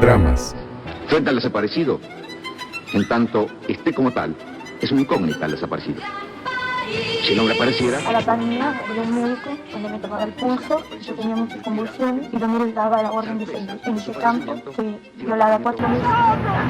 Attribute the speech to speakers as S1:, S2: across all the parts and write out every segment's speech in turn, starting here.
S1: Dramas.
S2: Frente al desaparecido, en tanto esté como tal, es una incógnita el desaparecido. Si el hombre apareciera...
S3: A la pandemia, de un médico, cuando me tomaba el pulso, yo tenía muchas convulsiones y no me daba la orden de seguir. En ese campo fui violada 4 veces.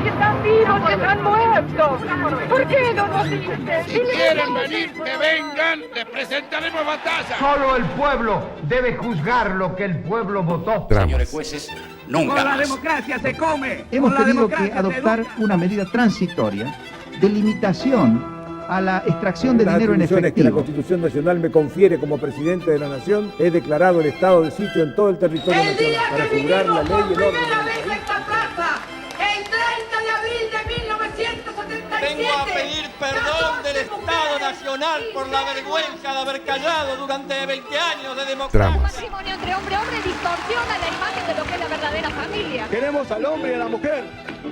S4: ¡Que están vivos, que están muertos! ¿Por qué no nos dicen?
S5: Si quieren venir, que vengan, les presentaremos batalla.
S6: Solo el pueblo debe juzgar lo que el pueblo votó.
S1: Dramas.
S7: Señores jueces, nunca
S5: Con la
S7: más.
S5: democracia se come.
S8: Hemos
S5: Con la
S8: tenido que
S5: democracia se
S8: adoptar
S5: educa.
S8: una medida transitoria de limitación a la extracción de
S9: Las
S8: dinero en
S9: atribuciones que la
S8: efectivo.
S9: Constitución Nacional me confiere como presidente de la Nación, he declarado el estado de sitio en todo el territorio nacional para asegurar la ley y el orden.
S4: esta plaza, el 30 de abril de 1977.
S10: Vengo a pedir perdón del Estado Nacional por la vergüenza de haber callado durante 20 años de democracia.
S1: Dramas.
S11: El matrimonio entre hombre y hombre distorsiona la imagen de lo que es la verdadera familia.
S5: Queremos al hombre y a la mujer,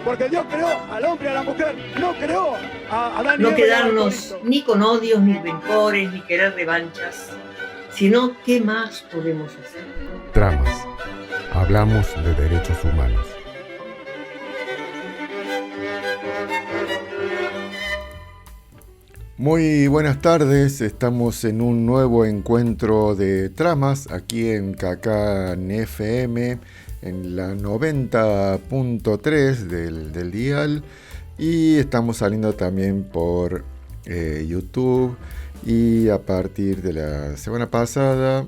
S5: porque Dios creó al hombre y a la mujer, no creó a Adán y
S12: No
S5: Eva.
S12: quedarnos ni con odios, ni rencores, ni querer revanchas, sino qué más podemos hacer.
S1: Dramas. Hablamos de derechos humanos. Muy buenas tardes, estamos en un nuevo encuentro de tramas aquí en Cacán FM en la 90.3 del dial y estamos saliendo también por YouTube y a partir de la semana pasada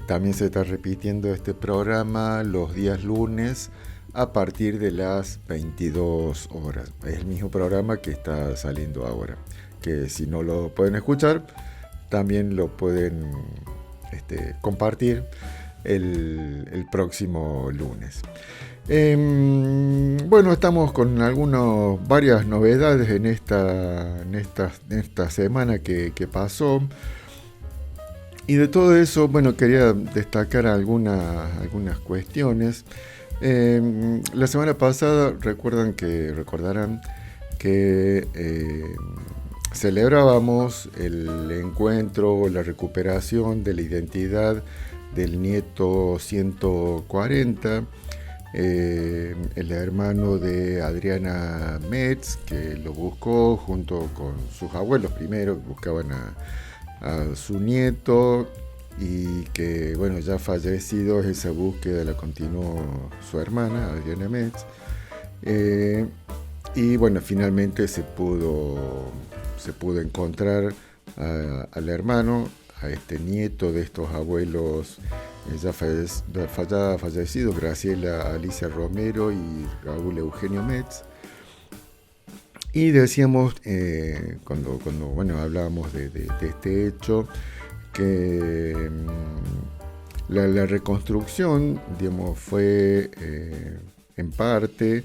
S1: también se está repitiendo este programa los días lunes a partir de las 22 horas. Es el mismo programa que está saliendo ahora, que si no lo pueden escuchar, también lo pueden compartir el próximo lunes. Bueno, estamos con varias novedades en esta semana que pasó. Y de todo eso, bueno, quería destacar algunas cuestiones. La semana pasada recordarán que celebrábamos el encuentro, la recuperación de la identidad del nieto 140, el hermano de Adriana Metz, que lo buscó junto con sus abuelos primero, que buscaban a su nieto y que, bueno, ya fallecido, esa búsqueda la continuó su hermana, Adriana Metz, y bueno, finalmente se pudo encontrar al hermano, a este nieto de estos abuelos ya fallecidos, Graciela Alicia Romero y Raúl Eugenio Metz. Y decíamos, cuando hablábamos de este hecho, que la reconstrucción, digamos, fue en parte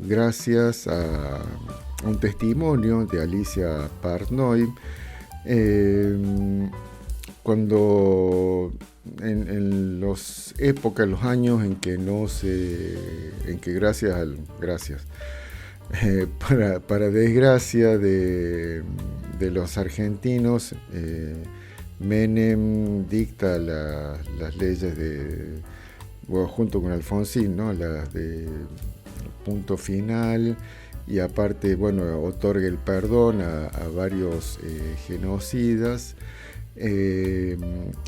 S1: gracias a un testimonio de Alicia Partnoy, cuando en los años en que para desgracia de los argentinos, Menem dicta las leyes junto con Alfonsín, ¿no? Las de punto final, y aparte, bueno, otorga el perdón a varios genocidas.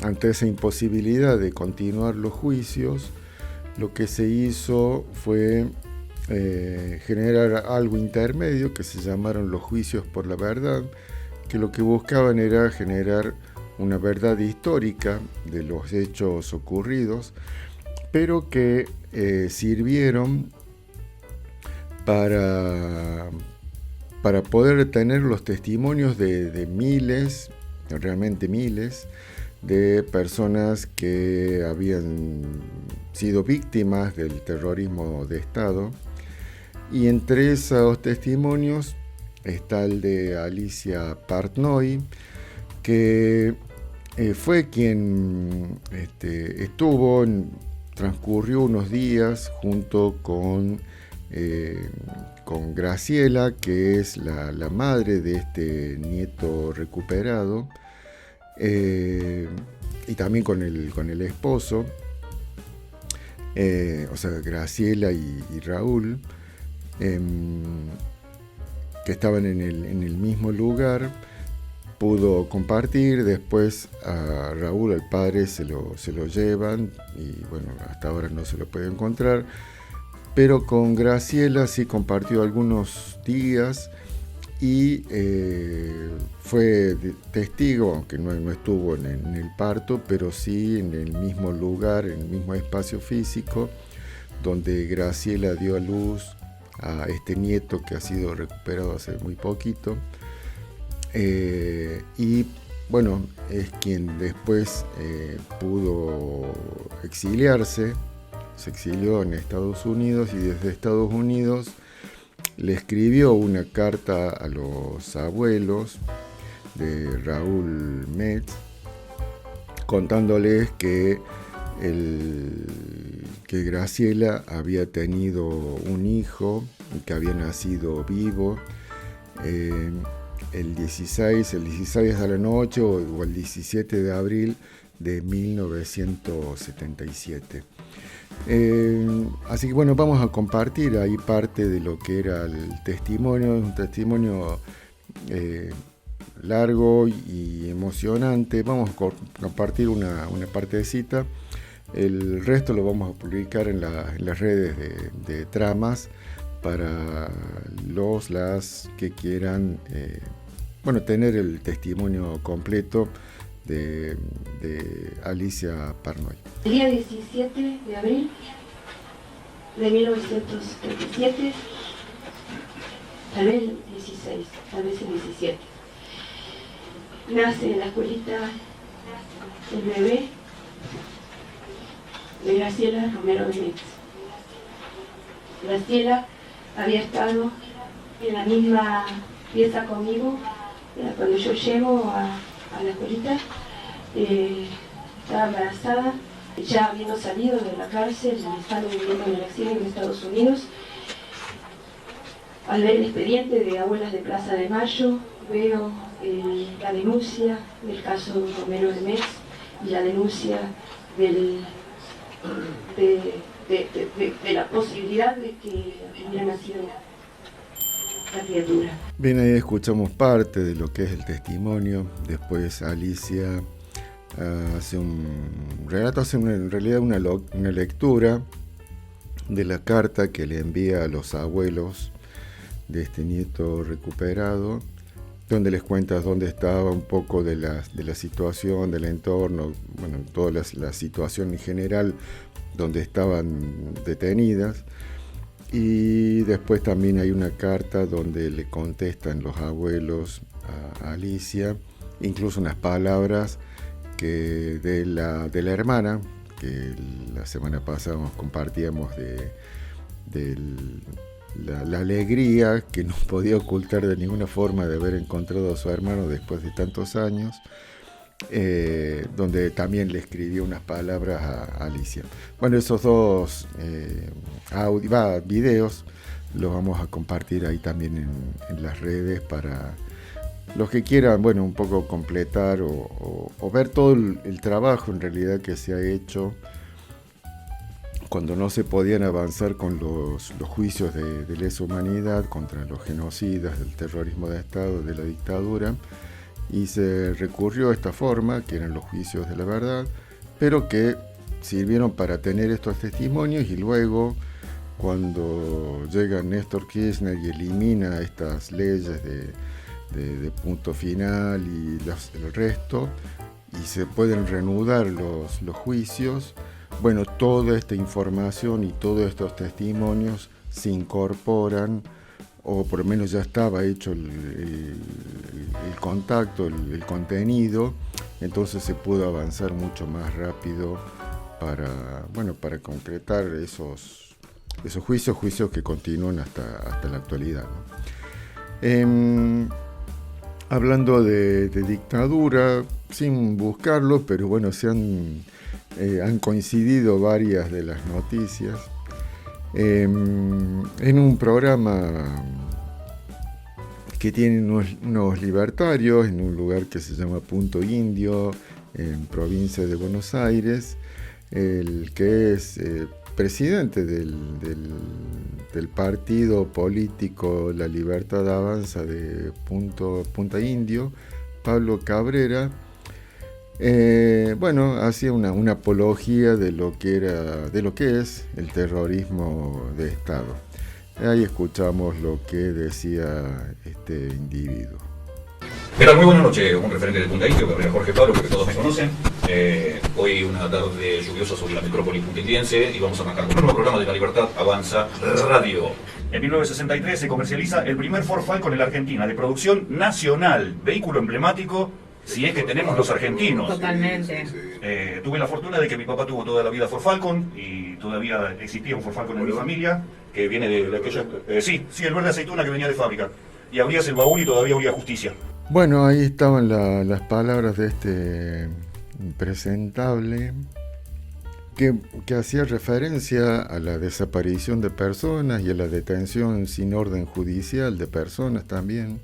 S1: Ante esa imposibilidad de continuar los juicios, lo que se hizo fue generar algo intermedio que se llamaron los juicios por la verdad, que lo que buscaban era generar una verdad histórica de los hechos ocurridos, pero que sirvieron para poder tener los testimonios de miles, realmente miles, de personas que habían sido víctimas del terrorismo de Estado. Y entre esos testimonios está el de Alicia Partnoy, que fue quien transcurrió unos días junto con Graciela, que es la madre de este nieto recuperado, y también con el esposo, o sea, Graciela y Raúl, que estaban en el mismo lugar. Pudo compartir, después a Raúl, al padre, se lo llevan y bueno, hasta ahora no se lo puede encontrar, pero con Graciela sí compartió algunos días y fue testigo, aunque no estuvo en el parto, pero sí en el mismo lugar, en el mismo espacio físico, donde Graciela dio a luz a este nieto que ha sido recuperado hace muy poquito. Y bueno, es quien después pudo exiliarse, se exilió en Estados Unidos y desde Estados Unidos le escribió una carta a los abuelos de Raúl Metz, contándoles que Graciela había tenido un hijo que había nacido vivo el 16 a la noche o el 17 de abril de 1977. Así que bueno, vamos a compartir ahí parte de lo que era el testimonio. Es un testimonio largo y emocionante. Vamos a compartir una partecita. El resto lo vamos a publicar en las redes de Tramas para las que quieran tener el testimonio completo de Alicia Parnoy.
S3: El día 17 de abril de 1937, tal vez el 16, tal vez el 17, nace en la escuelita el bebé de Graciela Romero de Metz. Graciela había estado en la misma pieza conmigo cuando yo llego a la escuelita. Estaba embarazada, ya habiendo salido de la cárcel, estando viviendo en el exilio en Estados Unidos. Al ver el expediente de Abuelas de Plaza de Mayo, veo la denuncia del caso Romero de Metz y la denuncia de la posibilidad de que hubiera nacido la criatura.
S1: Bien, ahí escuchamos parte de lo que es el testimonio. Después Alicia hace un relato, en realidad una lectura de la carta que le envía a los abuelos de este nieto recuperado, donde les cuenta dónde estaba, un poco de la situación, del entorno, bueno, toda la situación en general donde estaban detenidas. Y después también hay una carta donde le contestan los abuelos a Alicia, incluso unas palabras que de la hermana, que la semana pasada nos compartíamos de la alegría que no podía ocultar de ninguna forma de haber encontrado a su hermano después de tantos años, donde también le escribió unas palabras a Alicia. Bueno, esos dos videos los vamos a compartir ahí también en las redes para los que quieran, bueno, un poco completar o ver todo el trabajo en realidad que se ha hecho cuando no se podían avanzar con los juicios de lesa humanidad contra los genocidas, del terrorismo de Estado, de la dictadura, y se recurrió a esta forma, que eran los juicios de la verdad, pero que sirvieron para tener estos testimonios. Y luego, cuando llega Néstor Kirchner y elimina estas leyes de punto final y el resto, y se pueden reanudar los juicios, bueno, toda esta información y todos estos testimonios se incorporan, o por lo menos ya estaba hecho el contacto, el contenido, entonces se pudo avanzar mucho más rápido para concretar esos juicios que continúan hasta la actualidad, ¿no? Hablando de dictadura, sin buscarlo, pero bueno, han coincidido varias de las noticias. En un programa que tienen unos libertarios en un lugar que se llama Punto Indio, en provincia de Buenos Aires, el que es presidente del partido político La Libertad Avanza de Punta Indio, Pablo Cabrera, hacía una apología de lo que es el terrorismo de Estado. Ahí escuchamos lo que decía este individuo.
S7: ¿Qué tal? Muy buenas noches, un referente de Punta Indio, Cabrera Jorge Pablo, que todos me conocen. Hoy una tarde lluviosa sobre la metrópoli puntaindiense y vamos a arrancar con un nuevo programa de La Libertad Avanza Radio. En 1963 se comercializa el primer Ford Falcon en la Argentina, de producción nacional, vehículo emblemático, si es que tenemos los argentinos.
S12: Totalmente.
S7: Tuve la fortuna de que mi papá tuvo toda la vida Ford Falcon y todavía existía un Ford Falcon en mi familia, que viene de aquella... sí, el verde aceituna que venía de fábrica. Y abrías el baúl y todavía olía a justicia.
S1: Bueno, ahí estaban las palabras de este impresentable que hacía referencia a la desaparición de personas y a la detención sin orden judicial de personas también.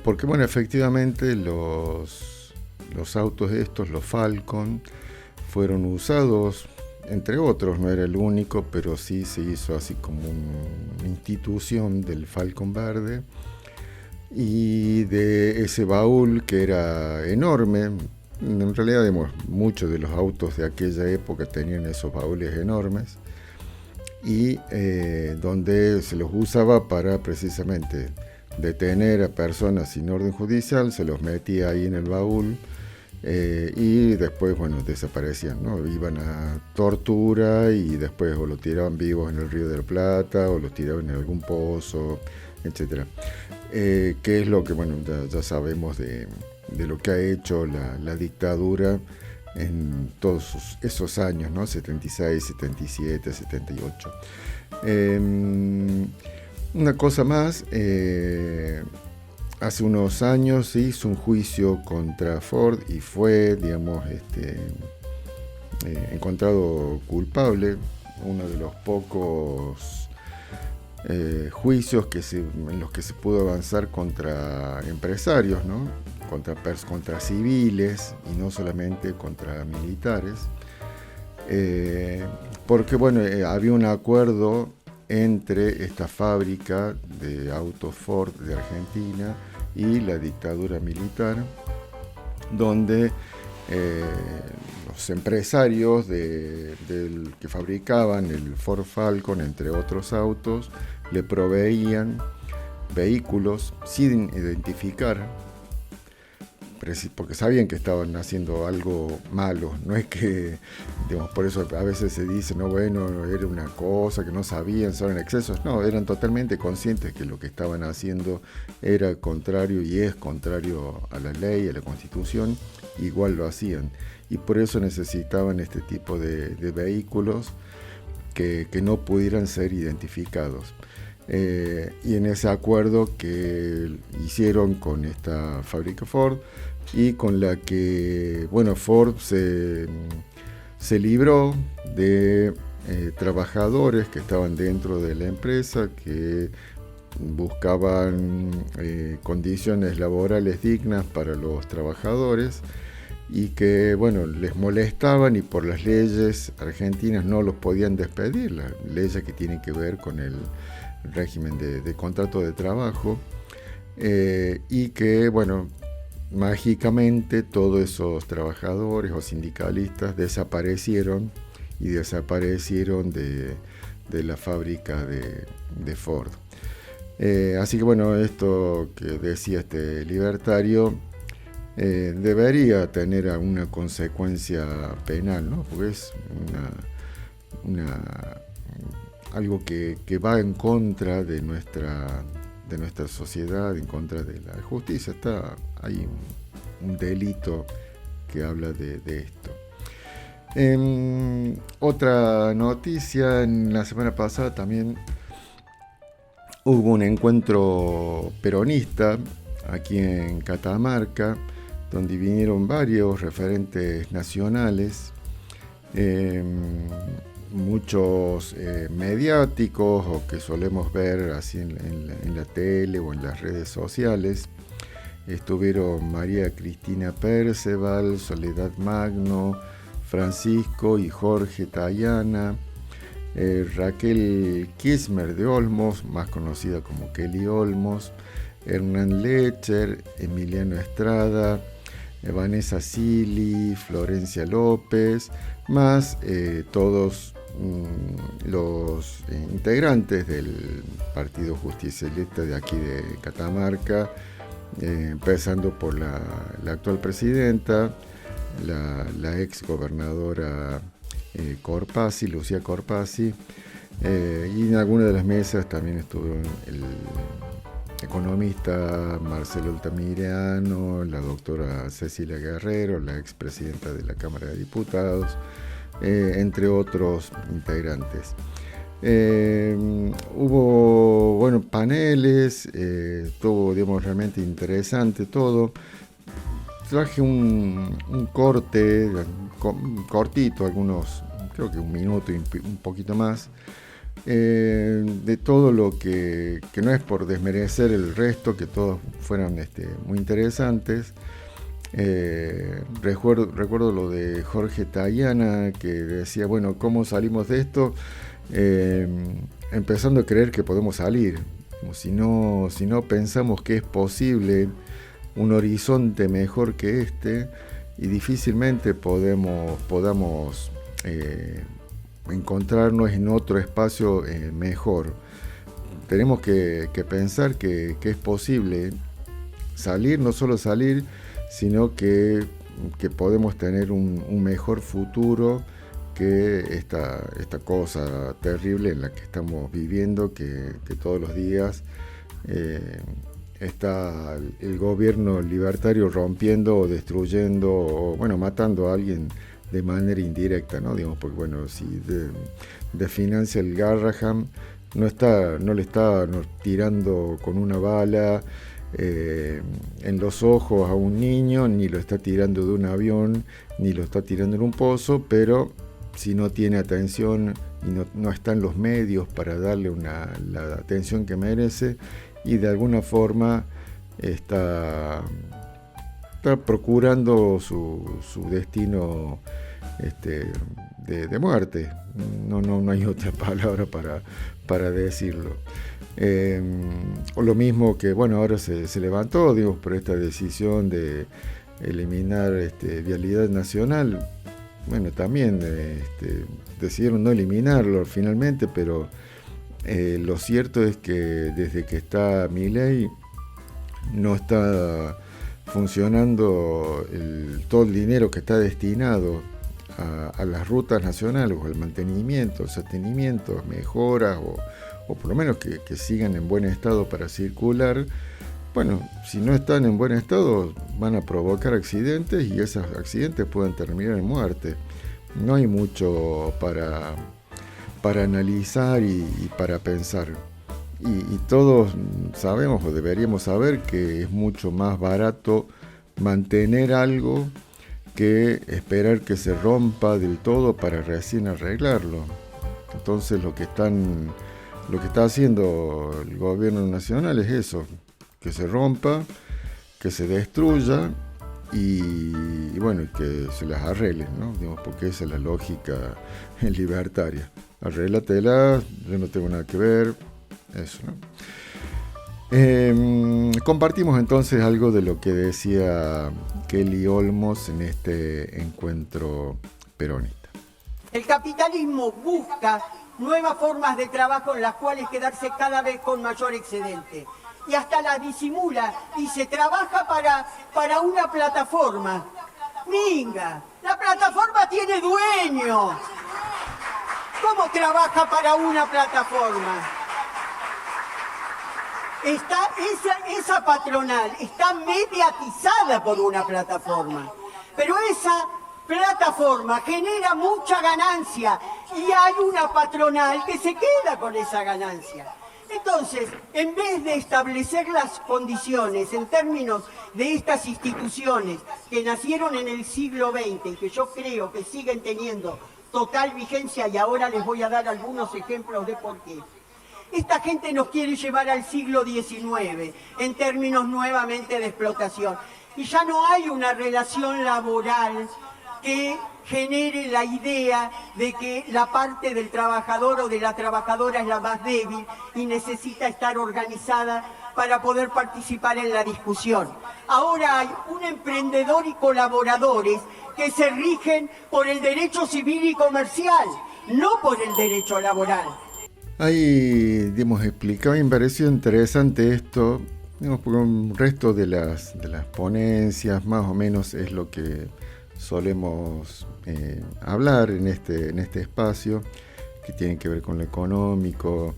S1: Porque, bueno, efectivamente los autos estos, los Falcon, fueron usados, entre otros, no era el único, pero sí se hizo así como una institución del Falcon verde. Y de ese baúl que era enorme, en realidad muchos de los autos de aquella época tenían esos baúles enormes, y donde se los usaba para precisamente detener a personas sin orden judicial, se los metía ahí en el baúl y después, desaparecían, ¿no? Iban a tortura y después o los tiraban vivos en el Río de la Plata o los tiraban en algún pozo, etc. Que es lo que, ya sabemos de lo que ha hecho la dictadura en todos esos años, ¿no? 76, 77, 78. Una cosa más, hace unos años se hizo un juicio contra Ford y fue, encontrado culpable, uno de los pocos juicios en los que se pudo avanzar contra empresarios, ¿no? Contra civiles y no solamente contra militares, porque había un acuerdo entre esta fábrica de autos Ford de Argentina y la dictadura militar, donde los empresarios que fabricaban el Ford Falcon, entre otros autos, le proveían vehículos sin identificar, porque sabían que estaban haciendo algo malo. No es que, por eso a veces se dice, era una cosa que no sabían, son en excesos. No, eran totalmente conscientes que lo que estaban haciendo era contrario y es contrario a la ley, a la Constitución, igual lo hacían. Y por eso necesitaban este tipo de vehículos que no pudieran ser identificados. Y en ese acuerdo que hicieron con esta fábrica Ford y con la que Ford se libró de trabajadores que estaban dentro de la empresa, que buscaban condiciones laborales dignas para los trabajadores y que les molestaban, y por las leyes argentinas no los podían despedir, las leyes que tienen que ver con el régimen de contrato de trabajo, y que mágicamente todos esos trabajadores o sindicalistas desaparecieron de la fábrica de Ford. Así que esto que decía este libertario debería tener una consecuencia penal, ¿no? Porque es algo que va en contra de nuestra sociedad, en contra de la justicia. Hay un delito que habla de esto. Otra noticia, en la semana pasada también hubo un encuentro peronista aquí en Catamarca, donde vinieron varios referentes nacionales, muchos mediáticos o que solemos ver así en la tele o en las redes sociales. Estuvieron María Cristina Perceval, Soledad Magno, Francisco y Jorge Tayana, Raquel Kismer de Olmos, más conocida como Kelly Olmos, Hernán Lecher, Emiliano Estrada, Vanessa Sili, Florencia López, más todos los integrantes del Partido Justicialista de aquí de Catamarca, empezando por la actual presidenta, la ex gobernadora Corpasi, Lucía Corpasi, y en alguna de las mesas también estuvo el economista Marcelo Altamirano, la doctora Cecilia Guerrero, la expresidenta de la Cámara de Diputados, entre otros integrantes. Hubo paneles, estuvo realmente interesante todo. Traje un corte cortito, algunos, creo que un minuto y un poquito más, de todo lo que no es por desmerecer el resto, que todos fueran muy interesantes. Recuerdo lo de Jorge Tayana, que decía, bueno, ¿cómo salimos de esto? Empezando a creer que podemos salir. Como si no pensamos que es posible un horizonte mejor que este, y difícilmente podamos encontrarnos en otro espacio mejor. Tenemos que pensar que es posible salir, no solo salir, sino que podemos tener un mejor futuro que esta cosa terrible en la que estamos viviendo, que todos los días está el gobierno libertario rompiendo o destruyendo o matando a alguien de manera indirecta, ¿no? Digamos, porque si financia el Garraham, no le está tirando con una bala en los ojos a un niño, ni lo está tirando de un avión, ni lo está tirando en un pozo, pero si no tiene atención y no están los medios para darle la atención que merece, y de alguna forma está procurando su destino de muerte. No hay otra palabra para decirlo. O lo mismo que, ahora se levantó, por esta decisión de eliminar Vialidad Nacional. También decidieron no eliminarlo finalmente, pero lo cierto es que desde que está Milei no está funcionando todo el dinero que está destinado a las rutas nacionales, o al mantenimiento, sostenimiento, mejoras, o por lo menos que sigan en buen estado para circular. Si no están en buen estado, van a provocar accidentes, y esos accidentes pueden terminar en muerte. No hay mucho para analizar y para pensar. Y todos sabemos, o deberíamos saber, que es mucho más barato mantener algo que esperar que se rompa del todo para recién arreglarlo. Entonces lo que está haciendo el gobierno nacional es eso, que se rompa, que se destruya y que se las arreglen, ¿no? Porque esa es la lógica libertaria. Arréglatela, yo no tengo nada que ver, eso, ¿no? Compartimos entonces algo de lo que decía Kelly Olmos en este encuentro peronista.
S4: El capitalismo busca nuevas formas de trabajo en las cuales quedarse cada vez con mayor excedente. Y hasta la disimula y se trabaja para una plataforma. ¡Minga! ¡La plataforma tiene dueño! ¿Cómo trabaja para una plataforma? Esa patronal está mediatizada por una plataforma, pero esa plataforma genera mucha ganancia y hay una patronal que se queda con esa ganancia. Entonces, en vez de establecer las condiciones en términos de estas instituciones que nacieron en el siglo XX y que yo creo que siguen teniendo total vigencia, y ahora les voy a dar algunos ejemplos de por qué. Esta gente nos quiere llevar al siglo XIX en términos nuevamente de explotación. Y ya no hay una relación laboral que genere la idea de que la parte del trabajador o de la trabajadora es la más débil y necesita estar organizada para poder participar en la discusión. Ahora hay un emprendedor y colaboradores que se rigen por el derecho civil y comercial, no por el derecho laboral.
S1: Ahí, digamos, explicaba y me pareció interesante esto, digamos, porque un resto de las ponencias más o menos es lo que solemos hablar en este espacio, que tiene que ver con lo económico.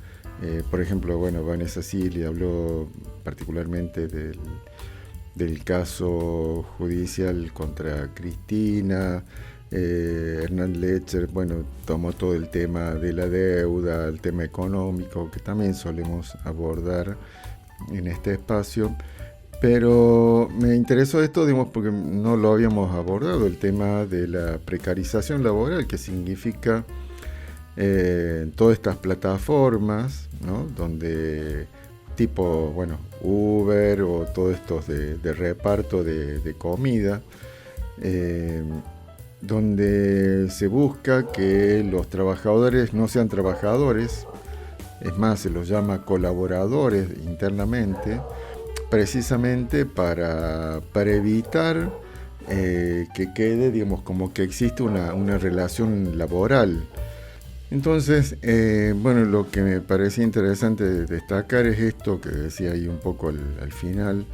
S1: Por ejemplo, bueno, Vanessa Silly habló particularmente del caso judicial contra Cristina. Hernán Lecher, bueno, tomó todo el tema de la deuda, el tema económico, que también solemos abordar en este espacio. Pero me interesó esto, digamos, porque no lo habíamos abordado, el tema de la precarización laboral, que significa todas estas plataformas, ¿no? Donde tipo, bueno, Uber o todos estos de reparto de comida, donde se busca que los trabajadores no sean trabajadores, es más, se los llama colaboradores internamente, precisamente para evitar que quede, digamos, como que existe una relación laboral. Entonces, bueno, lo que me parecía interesante destacar es esto que decía ahí un poco al final,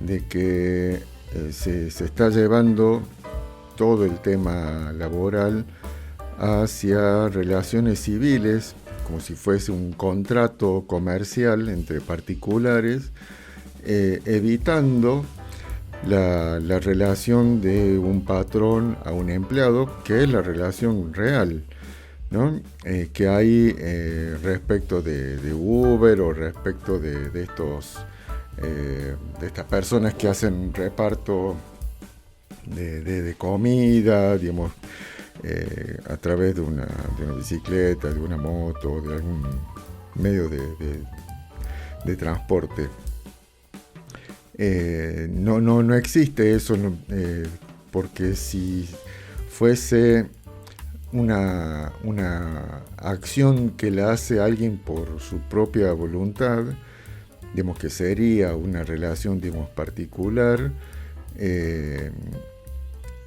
S1: de que se está llevando todo el tema laboral hacia relaciones civiles, como si fuese un contrato comercial entre particulares, evitando la relación de un patrón a un empleado, que es la relación real, ¿no? Que hay respecto de Uber o respecto de estas personas que hacen reparto de comida, digamos, a través de una bicicleta, de una moto, de algún medio de transporte. No existe eso, porque si fuese una acción que la hace alguien por su propia voluntad, digamos que sería una relación, digamos, particular,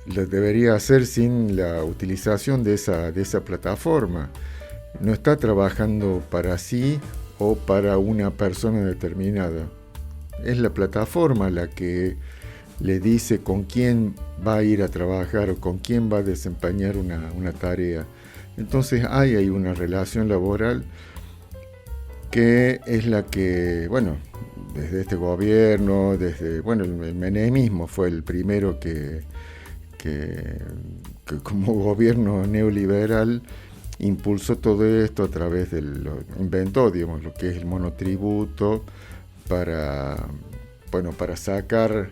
S1: lo debería hacer sin la utilización de esa plataforma. No está trabajando para sí o para una persona determinada. Es la plataforma la que le dice con quién va a ir a trabajar o con quién va a desempeñar una tarea. Entonces hay una relación laboral que es la que, bueno, desde este gobierno, bueno, el menemismo fue el primero que como gobierno neoliberal impulsó todo esto a través inventó, digamos, lo que es el monotributo para sacar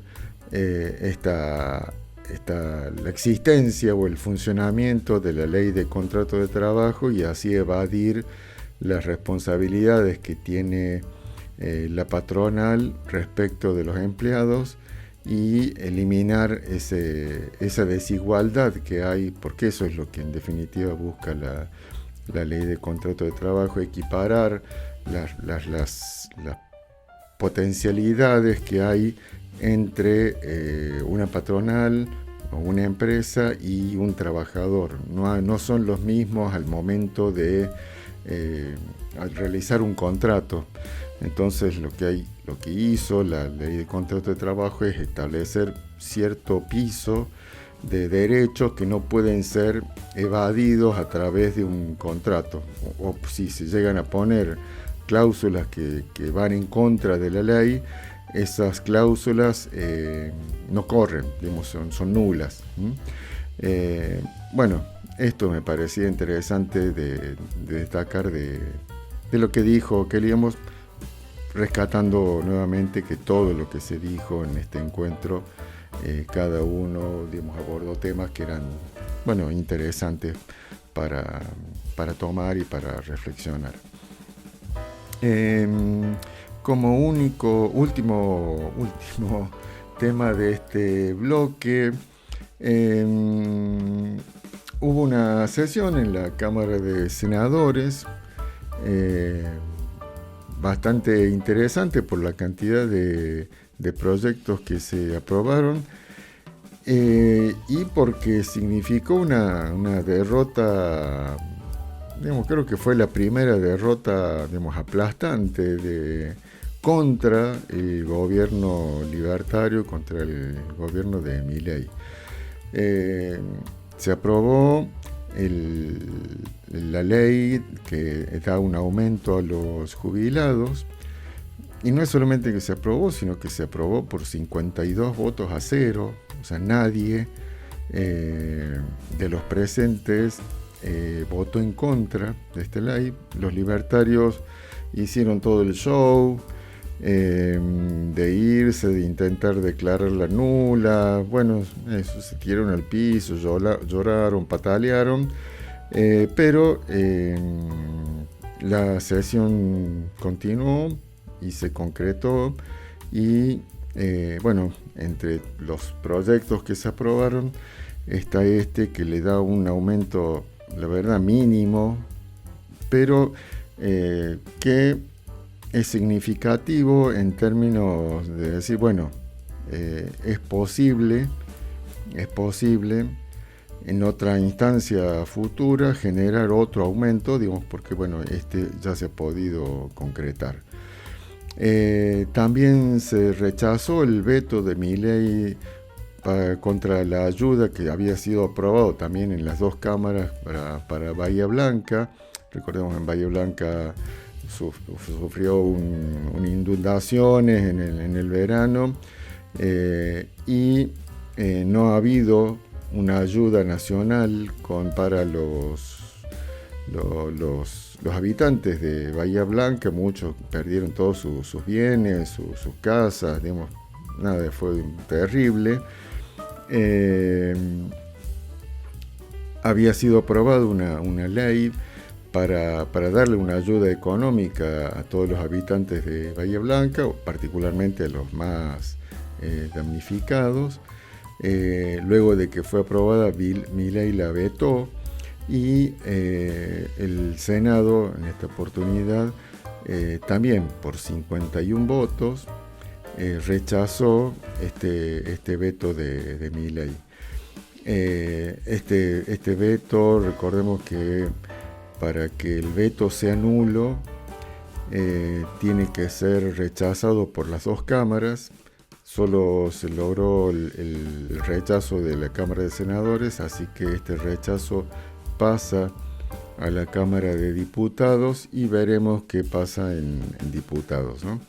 S1: la existencia o el funcionamiento de la ley de contrato de trabajo y así evadir las responsabilidades que tiene la patronal respecto de los empleados y eliminar esa desigualdad que hay, porque eso es lo que en definitiva busca la ley de contrato de trabajo, equiparar las potencialidades que hay entre una patronal o una empresa y un trabajador. No son los mismos al momento de al realizar un contrato. Entonces lo que hizo la ley de contrato de trabajo es establecer cierto piso de derechos que no pueden ser evadidos a través de un contrato, o si se llegan a poner cláusulas que van en contra de la ley, esas cláusulas no corren, digamos, son nulas. Bueno, esto me parecía interesante de destacar de lo que dijo Kelly, digamos, rescatando nuevamente que todo lo que se dijo en este encuentro, cada uno, digamos, abordó temas que eran, bueno, interesantes para tomar y para reflexionar. Como último tema de este bloque, Hubo una sesión en la Cámara de Senadores bastante interesante por la cantidad de proyectos que se aprobaron y porque significó una derrota, digamos, creo que fue la primera derrota, digamos, aplastante contra el gobierno libertario, contra el gobierno de Milei. Se aprobó la ley que da un aumento a los jubilados, y no es solamente que se aprobó, sino que se aprobó por 52 votos a 0, o sea, nadie de los presentes votó en contra de esta ley. Los libertarios hicieron todo el show de irse, de intentar declararla nula, bueno, eso, se tiraron al piso, lloraron, patalearon, pero la sesión continuó y se concretó y bueno, entre los proyectos que se aprobaron está este que le da un aumento, la verdad, mínimo, pero que es significativo en términos de decir, bueno, es posible en otra instancia futura generar otro aumento, digamos, porque bueno, este ya se ha podido concretar. También se rechazó el veto de Milei contra la ayuda que había sido aprobado también en las dos cámaras para Bahía Blanca. Recordemos, en Bahía Blanca sufrió inundaciones en el verano y no ha habido una ayuda nacional para los habitantes de Bahía Blanca. Muchos perdieron todos sus bienes, sus casas, digamos, nada, fue terrible. Había sido aprobada una ley para darle una ayuda económica a todos los habitantes de Bahía Blanca, particularmente a los más damnificados. Luego de que fue aprobada, Milei la vetó y el Senado en esta oportunidad también por 51 votos rechazó este veto de Milei. Este veto, recordemos que para que el veto sea nulo, tiene que ser rechazado por las dos cámaras. Solo se logró el rechazo de la Cámara de Senadores, así que este rechazo pasa a la Cámara de Diputados y veremos qué pasa en diputados, ¿no?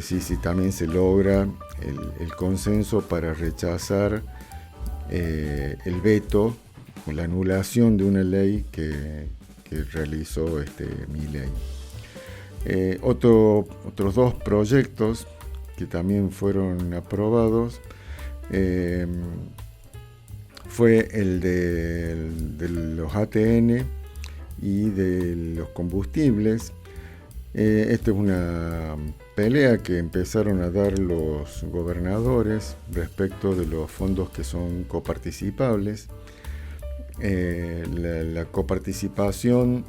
S1: Si también se logra el consenso para rechazar el veto o la anulación de una ley que realizó Milei. Otros dos proyectos que también fueron aprobados fue el de los ATN y de los combustibles. Esta es una pelea que empezaron a dar los gobernadores respecto de los fondos que son coparticipables. La coparticipación,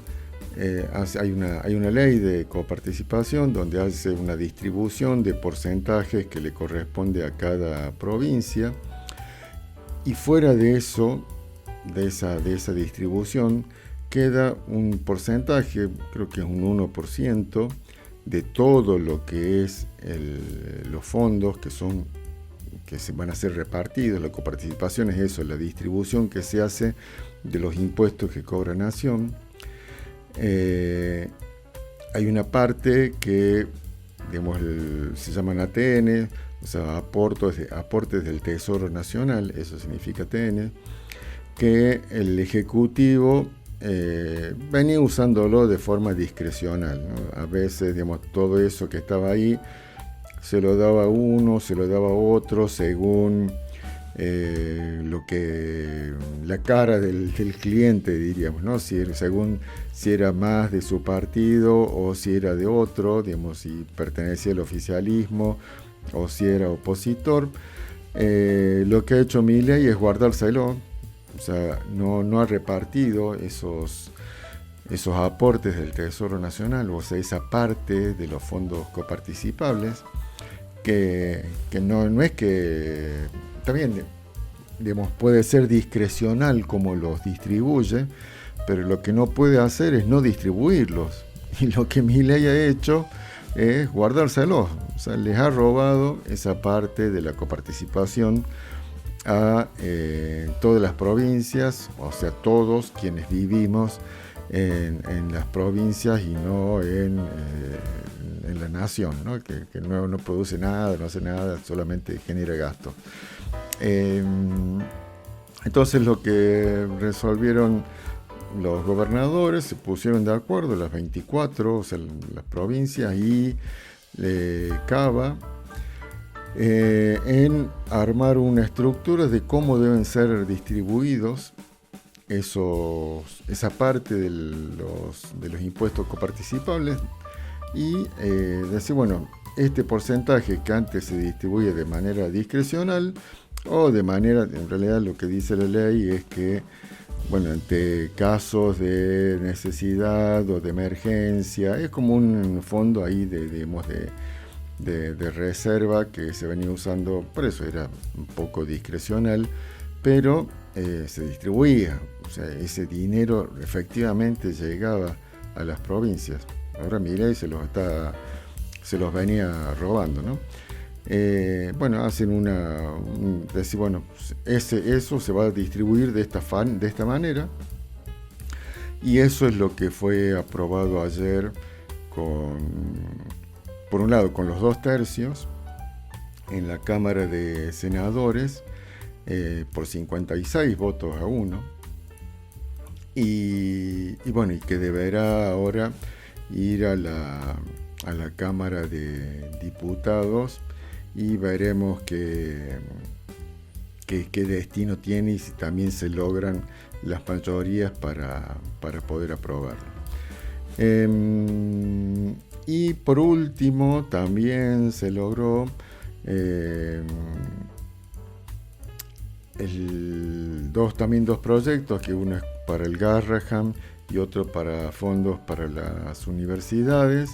S1: hay una ley de coparticipación donde hace una distribución de porcentajes que le corresponde a cada provincia, y fuera de eso, de esa distribución, queda un porcentaje, creo que es un 1% de todo lo que es los fondos que se van a ser repartidos. La coparticipación es eso, la distribución que se hace de los impuestos que cobra Nación. Hay una parte que, digamos, se llaman ATN, o sea, aportes del Tesoro Nacional, eso significa ATN, que el Ejecutivo venía usándolo de forma discrecional, ¿no? A veces, digamos, todo eso que estaba ahí se lo daba a uno, se lo daba a otro, según la cara del cliente, diríamos, ¿no? Según si era más de su partido o si era de otro, digamos, si pertenecía al oficialismo o si era opositor. lo que ha hecho Milei es guardárselo, o sea, no ha repartido esos aportes del Tesoro Nacional, o sea, esa parte de los fondos coparticipables, que no es que, también, digamos, puede ser discrecional como los distribuye, pero lo que no puede hacer es no distribuirlos. Y lo que Milei ha hecho es guardárselos, o sea, les ha robado esa parte de la coparticipación a todas las provincias, o sea, todos quienes vivimos en las provincias y no en la nación, ¿no? Que no produce nada, no hace nada, solamente genera gasto. Entonces lo que resolvieron los gobernadores, se pusieron de acuerdo, las 24, o sea, las provincias y Cava, en armar una estructura de cómo deben ser distribuidos esa parte de los impuestos coparticipables, y decir, bueno, este porcentaje que antes se distribuye de manera discrecional o de manera, en realidad lo que dice la ley es que, bueno, ante casos de necesidad o de emergencia, es como un fondo ahí de reserva que se venía usando, por eso era un poco discrecional, pero se distribuía, o sea, ese dinero efectivamente llegaba a las provincias. Ahora Milei se los venía robando, ¿no? Bueno, hacen decir, bueno, eso se va a distribuir de esta manera, y eso es lo que fue aprobado ayer por un lado con los 2/3 en la Cámara de Senadores, por 56 votos a 1, y bueno, y que deberá ahora ir a la Cámara de Diputados, y veremos qué destino tiene y si también se logran las mayorías para poder aprobarlo. Y por último también se logró dos proyectos, que uno es para el Garrahan y otro para fondos para las universidades.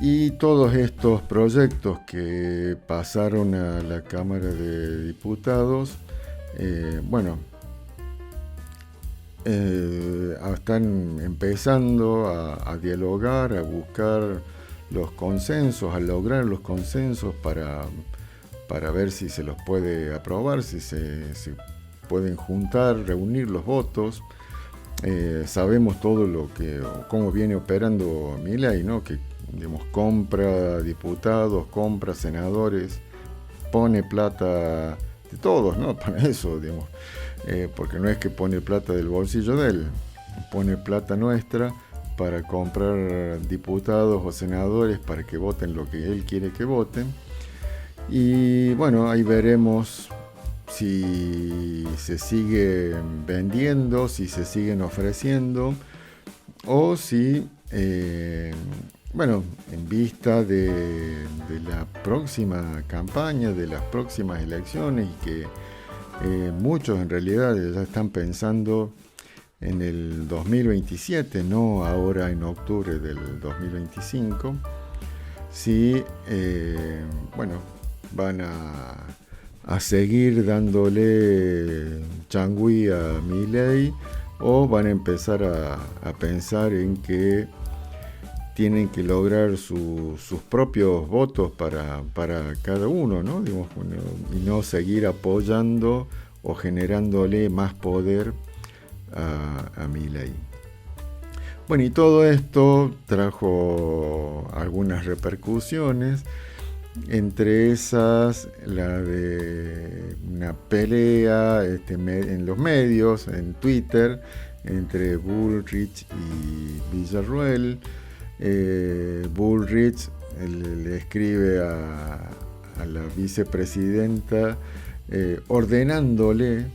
S1: Y todos estos proyectos que pasaron a la Cámara de Diputados, están empezando a dialogar, a buscar los consensos, a lograr los consensos para ver si se los puede aprobar, si se pueden juntar, reunir los votos. Sabemos cómo viene operando Milei, ¿no? Que, digamos, compra diputados, compra senadores, pone plata de todos, ¿no? Para eso, digamos, porque no es que pone plata del bolsillo de él, pone plata nuestra para comprar diputados o senadores para que voten lo que él quiere que voten. Y bueno, ahí veremos si se sigue vendiendo, si se siguen ofreciendo, o si, en vista de la próxima campaña, de las próximas elecciones, y que muchos en realidad ya están pensando en el 2027, no ahora en octubre del 2025, si van a seguir dándole changüí a Milei, o van a empezar a pensar en que tienen que lograr sus propios votos para cada uno, ¿no? Digamos, y no seguir apoyando o generándole más poder a Milei. Bueno, y todo esto trajo algunas repercusiones, entre esas la de una pelea en los medios, en Twitter, entre Bullrich y Villarruel. Bullrich le escribe a la vicepresidenta ordenándole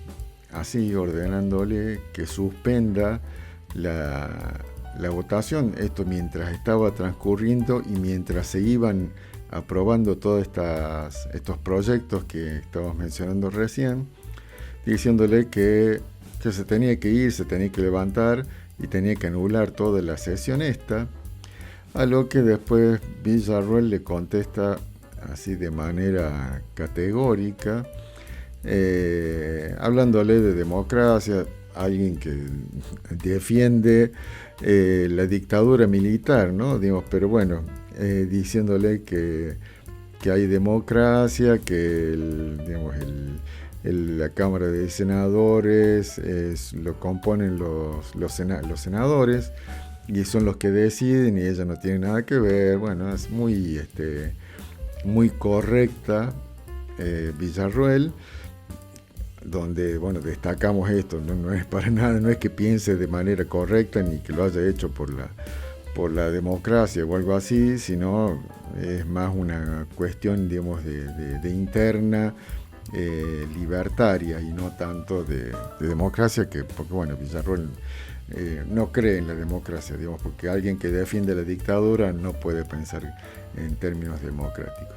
S1: que suspenda la votación, esto mientras estaba transcurriendo y mientras se iban aprobando todos estos proyectos que estábamos mencionando recién, diciéndole que se tenía que ir, se tenía que levantar y tenía que anular toda la sesión esta, a lo que después Villarroel le contesta así de manera categórica, hablándole de democracia, alguien que defiende la dictadura militar, ¿no? Digamos, pero bueno, diciéndole que hay democracia, que la Cámara de Senadores lo componen los senadores y son los que deciden y ella no tiene nada que ver. Bueno, es muy correcta Villarroel, donde, bueno, destacamos esto, no es para nada, no es que piense de manera correcta ni que lo haya hecho por la democracia o algo así, sino es más una cuestión, digamos, de interna, libertaria, y no tanto de democracia, porque bueno, Villarroel no cree en la democracia, digamos, porque alguien que defiende la dictadura no puede pensar en términos democráticos.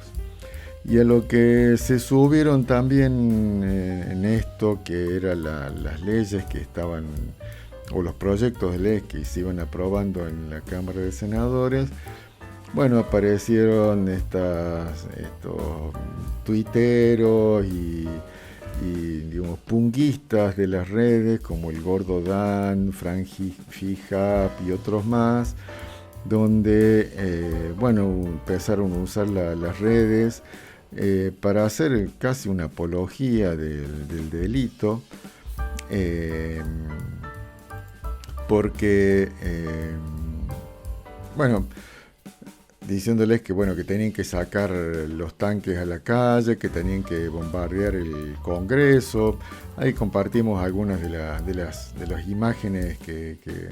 S1: Y a lo que se subieron también en esto, que eran las leyes que estaban, o los proyectos de ley que se iban aprobando en la Cámara de Senadores, bueno, aparecieron estos tuiteros y digamos, punguistas de las redes, como el Gordo Dan, Fran Fijap y otros más, donde, bueno, empezaron a usar las redes para hacer casi una apología del delito, porque, bueno, diciéndoles que, bueno, que tenían que sacar los tanques a la calle, que tenían que bombardear el Congreso. Ahí compartimos algunas de las imágenes que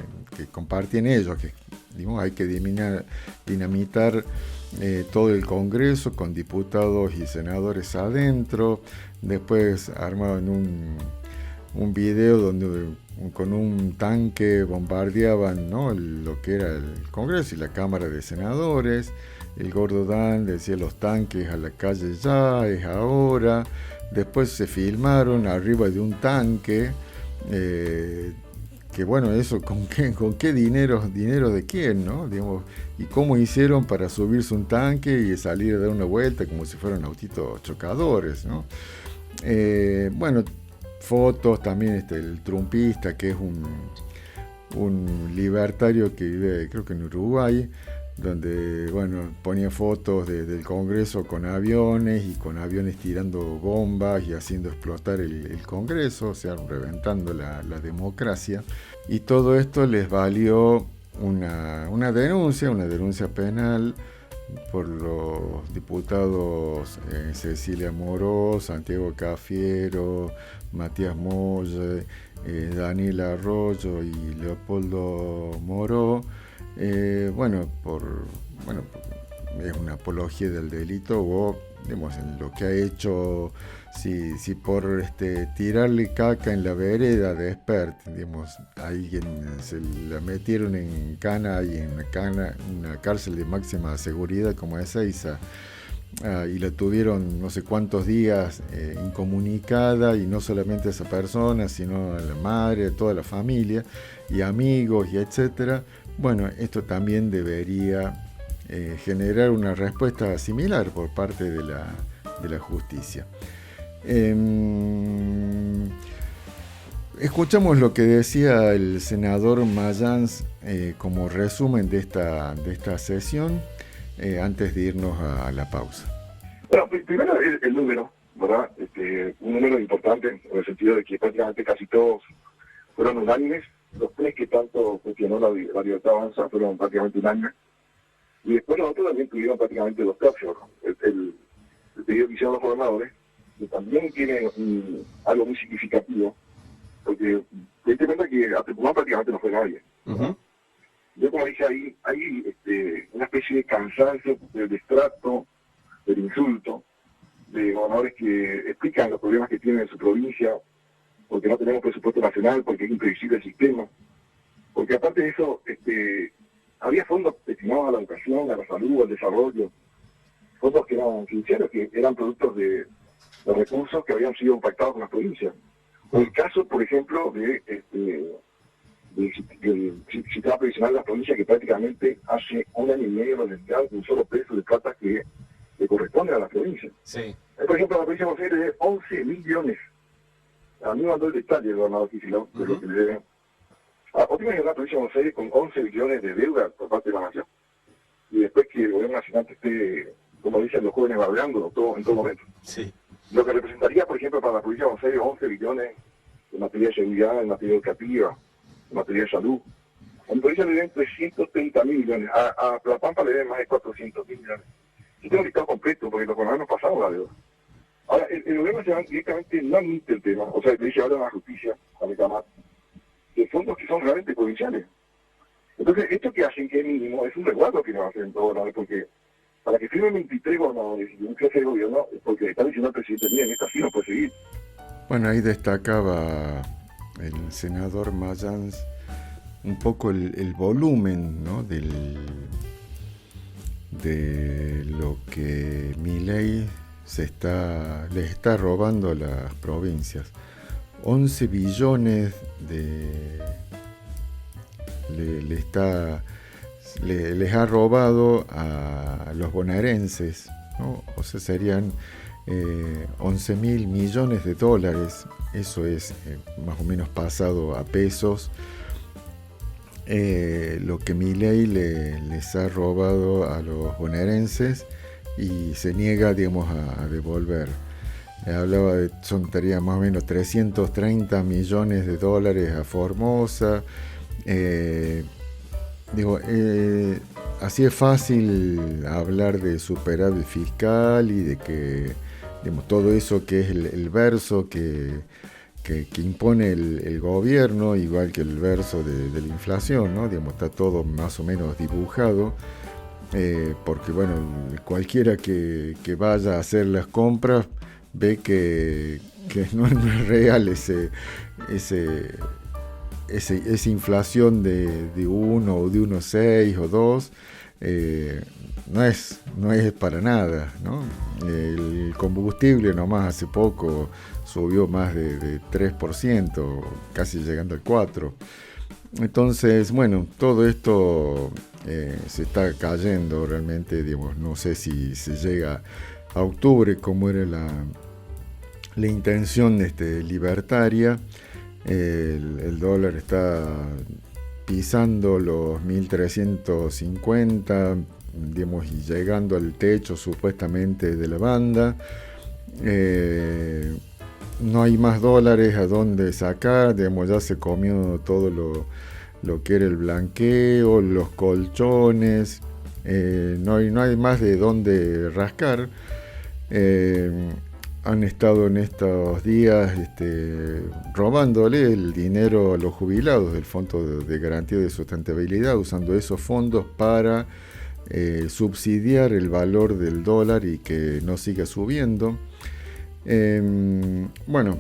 S1: compartían ellos, que digamos, hay que dinamitar todo el Congreso con diputados y senadores adentro. Después armaban un video donde con un tanque bombardeaban, ¿no?, lo que era el Congreso y la Cámara de Senadores. El Gordo Dan decía: los tanques a la calle ya, es ahora. Después se filmaron arriba de un tanque, que bueno, eso con qué dinero de quién, ¿no? Digamos, y cómo hicieron para subirse un tanque y salir a dar una vuelta como si fueran autitos chocadores, ¿no? Bueno, fotos también, el trumpista, que es un libertario que vive, creo que en Uruguay, donde, bueno, ponía fotos del Congreso con aviones tirando bombas y haciendo explotar el Congreso, o sea, reventando la democracia. Y todo esto les valió una denuncia penal por los diputados Cecilia Moró, Santiago Cafiero, Matías Molle, Daniel Arroyo y Leopoldo Moró. Es una apología del delito, o digamos, en lo que ha hecho, si por tirarle caca en la vereda de Espert, digamos, alguien se la metieron en cana y en una cárcel de máxima seguridad como es Ezeiza, y la tuvieron no sé cuántos días incomunicada, y no solamente a esa persona, sino a la madre, a toda la familia y amigos y etcétera. Bueno, esto también debería generar una respuesta similar por parte de la justicia. Escuchamos lo que decía el senador Mayans como resumen de esta sesión, antes de irnos a la pausa.
S13: Bueno, primero el número, ¿verdad? Un número importante, en el sentido de que prácticamente casi todos fueron unánimes. Los tres que tanto cuestionó la libertad avanza fueron prácticamente unánimes. Y después los otros también tuvieron prácticamente 2 tercios. El pedido que hicieron los gobernadores, que también tiene algo muy significativo, porque te das cuenta que a Tucumán prácticamente no fue nadie. Uh-huh. Yo, como dije, hay una especie de cansancio del extracto, del insulto, de gobernadores que explican los problemas que tienen en su provincia, porque no tenemos presupuesto nacional, porque es imprevisible el sistema, porque aparte de eso, había fondos destinados a la educación, a la salud, al desarrollo, fondos que eran financieros, que eran productos de recursos que habían sido pactados con las provincias. O el caso, por ejemplo, del sistema previsional de las provincias, que prácticamente hace 1 año y medio no les dan un solo peso de plata que le corresponde a las provincias.
S14: Sí.
S13: Por ejemplo, la provincia de Buenos Aires debe 11 millones. A mí me mandó el detalle el gobernador Kicillof de lo que le deben. ¿O te imaginas la provincia de Buenos Aires con 11 millones de deuda por parte de la nación? Y después que el gobierno nacional esté, como dicen los jóvenes, barbeando en todo momento.
S14: Sí.
S13: Lo que representaría, por ejemplo, para la provincia de Buenos Aires 11 billones en materia de seguridad, en materia educativa, en materia de salud. A mi provincia le deben 330 mil millones. A La Pampa le deben más de 400 mil millones. Yo tengo el listado completo porque los gobernadores pasaron la deuda. Ahora, el gobierno nacional directamente no admite el tema, o sea, le dice ahora a la justicia, a reclamar, de fondos que son realmente provinciales. Entonces, esto que hacen, que es mínimo, es un resguardo que nos hacen todos, ¿no? Porque para que firmen 23 gobernadores y un jefe de gobierno, es porque está diciendo al presidente, miren, esta sí no puede seguir.
S1: Bueno, ahí destacaba el senador Mayans un poco el volumen, ¿no? de lo que Milei le está robando a las provincias. 11 billones les ha robado a los bonaerenses, ¿no? O sea, serían 11 mil millones de dólares. Eso es más o menos pasado a pesos. Lo que Milei les ha robado a los bonaerenses y se niega, digamos, a devolver. Hablaba de, sería más o menos 330 millones de dólares a Formosa. Así es fácil hablar de superávit fiscal y de que, digamos, todo eso que es el verso que impone el gobierno, igual que el verso de la inflación, ¿no? Digamos, está todo más o menos dibujado, porque bueno, cualquiera que vaya a hacer las compras ve que no es real esa inflación de 1 o de 1,6 o 2, no es para nada, ¿no? El combustible nomás hace poco subió más de 3%, casi llegando al 4%. Entonces, bueno, todo esto se está cayendo realmente, digamos, no sé si se llega a octubre como era la intención libertaria. El dólar está pisando los 1.350, digamos, y llegando al techo supuestamente de la banda. No hay más dólares a dónde sacar, digamos, ya se comió todo lo que era el blanqueo, los colchones, no hay más de dónde rascar. Han estado en estos días robándole el dinero a los jubilados del Fondo de Garantía de Sustentabilidad, usando esos fondos para subsidiar el valor del dólar y que no siga subiendo. Bueno,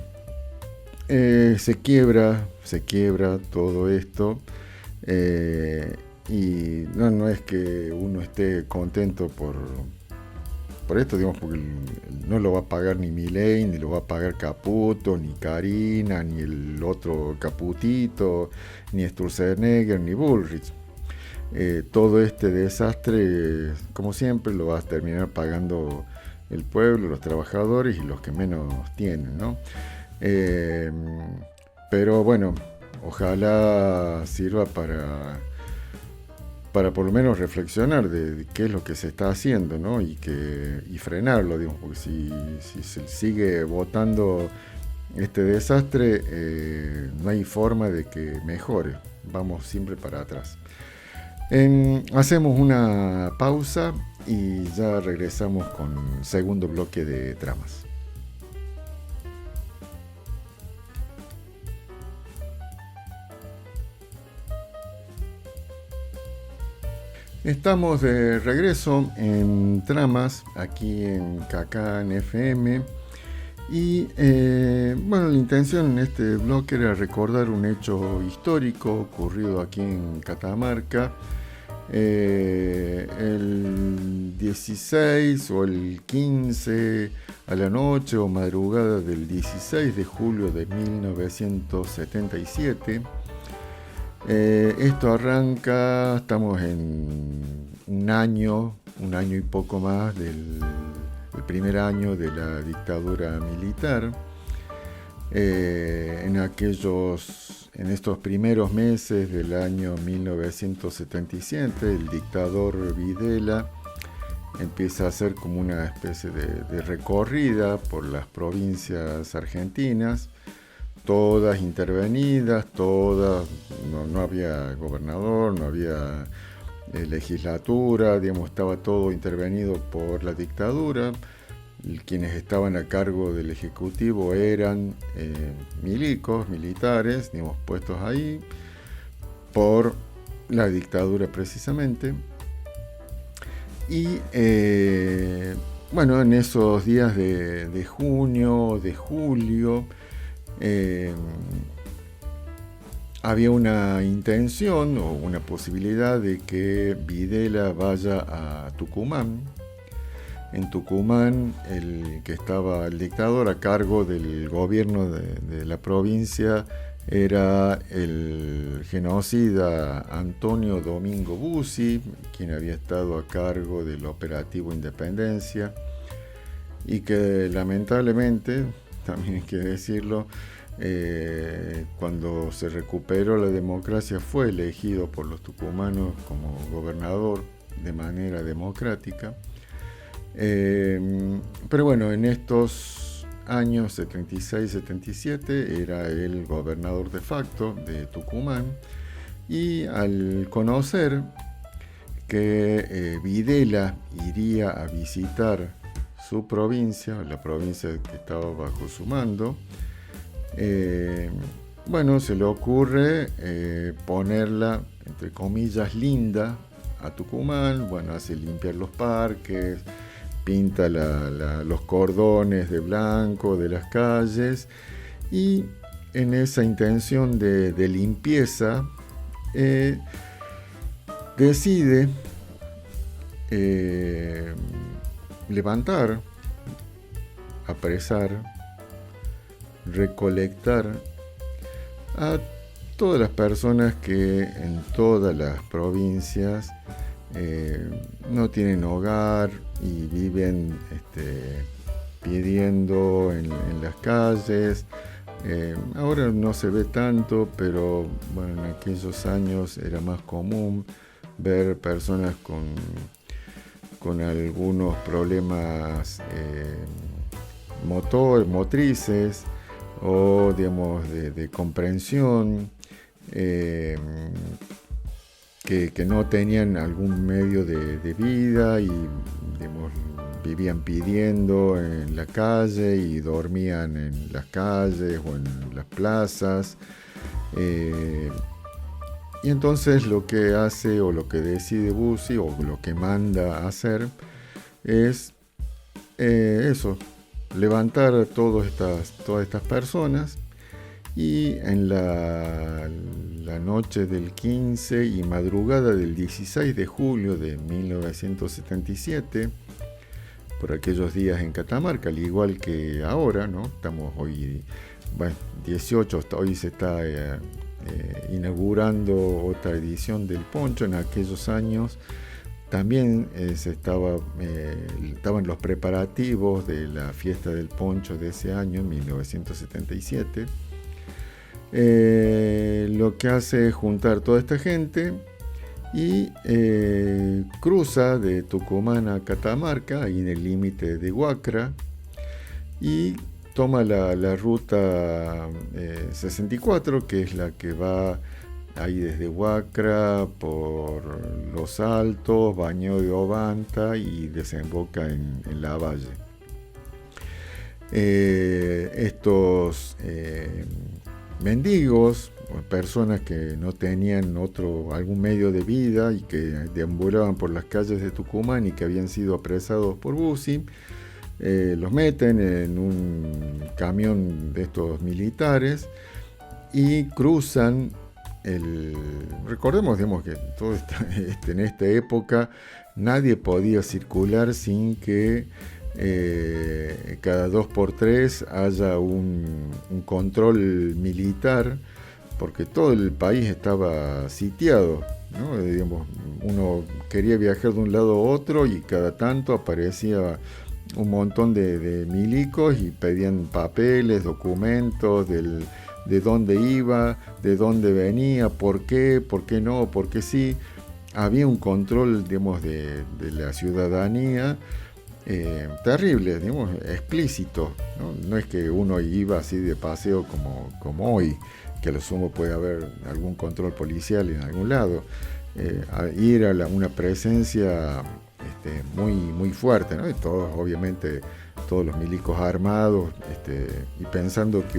S1: se quiebra todo esto, y no es que uno esté contento por esto, digamos, porque no lo va a pagar ni Milei, ni lo va a pagar Caputo, ni Karina, ni el otro Caputito, ni Sturzenegger, ni Bullrich. Todo este desastre, como siempre, lo va a terminar pagando el pueblo, los trabajadores y los que menos tienen, ¿no? Pero bueno, ojalá sirva para por lo menos reflexionar de qué es lo que se está haciendo, ¿no? Y frenarlo, digamos, porque si se sigue votando este desastre, no hay forma de que mejore, vamos siempre para atrás. Hacemos una pausa y ya regresamos con segundo bloque de tramas. Estamos de regreso en Tramas, aquí en Cacán FM. Y bueno, la intención en este bloque era recordar un hecho histórico ocurrido aquí en Catamarca el 16 o el 15 a la noche o madrugada del 16 de julio de 1977. Esto arranca, estamos en un año y poco más del primer año de la dictadura militar. En estos primeros meses del año 1977, el dictador Videla empieza a hacer como una especie de recorrida por las provincias argentinas, todas intervenidas, no había gobernador, no había legislatura, digamos, estaba todo intervenido por la dictadura. Quienes estaban a cargo del Ejecutivo eran militares, digamos, puestos ahí por la dictadura precisamente. Y bueno, en esos días de junio, de julio, había una intención o una posibilidad de que Videla vaya a Tucumán. En Tucumán, el dictador a cargo del gobierno de la provincia era el genocida Antonio Domingo Bussi, quien había estado a cargo del operativo Independencia y que lamentablemente, también hay que decirlo, cuando se recuperó la democracia fue elegido por los tucumanos como gobernador de manera democrática. Pero bueno, en estos años 76-77 era el gobernador de facto de Tucumán, y al conocer que Videla iría a visitar su provincia, la provincia que estaba bajo su mando, bueno, se le ocurre ponerla, entre comillas, linda a Tucumán. Bueno, hace limpiar los parques, pinta los cordones de blanco de las calles, y en esa intención de limpieza decide levantar, apresar, recolectar a todas las personas que en todas las provincias no tienen hogar y viven pidiendo en las calles. Ahora no se ve tanto, pero bueno, en aquellos años era más común ver personas con algunos problemas motrices o, digamos, de comprensión, que no tenían algún medio de vida y, digamos, vivían pidiendo en la calle y dormían en las calles o en las plazas. Y entonces lo que hace o lo que decide Bussi o lo que manda a hacer es eso, levantar a todas estas personas. Y en la noche del 15 y madrugada del 16 de julio de 1977, por aquellos días en Catamarca, al igual que ahora, ¿no? Estamos hoy, 18, hoy se está inaugurando otra edición del Poncho. En aquellos años también estaban los preparativos de la fiesta del Poncho de ese año, 1977. Lo que hace es juntar toda esta gente y cruza de Tucumán a Catamarca, ahí en el límite de Huacra, y toma la ruta 64, que es la que va ahí desde Huacra por Los Altos, Baño de Obanta y desemboca en Lavalle. Estos mendigos, personas que no tenían algún medio de vida y que deambulaban por las calles de Tucumán y que habían sido apresados por Bussi, los meten en un camión de estos militares y cruzan recordemos, digamos, que todo en esta época nadie podía circular sin que cada 2x3 haya un control militar, porque todo el país estaba sitiado, ¿no? Digamos, uno quería viajar de un lado a otro y cada tanto aparecía un montón de milicos y pedían papeles, documentos de dónde iba, de dónde venía, por qué no, por qué sí. Había un control, digamos, de la ciudadanía terrible, digamos, explícito, ¿no? No es que uno iba así de paseo como hoy, que a lo sumo puede haber algún control policial en algún lado. Ir a una presencia muy fuerte, ¿no? Y todos, obviamente, todos los milicos armados, y pensando que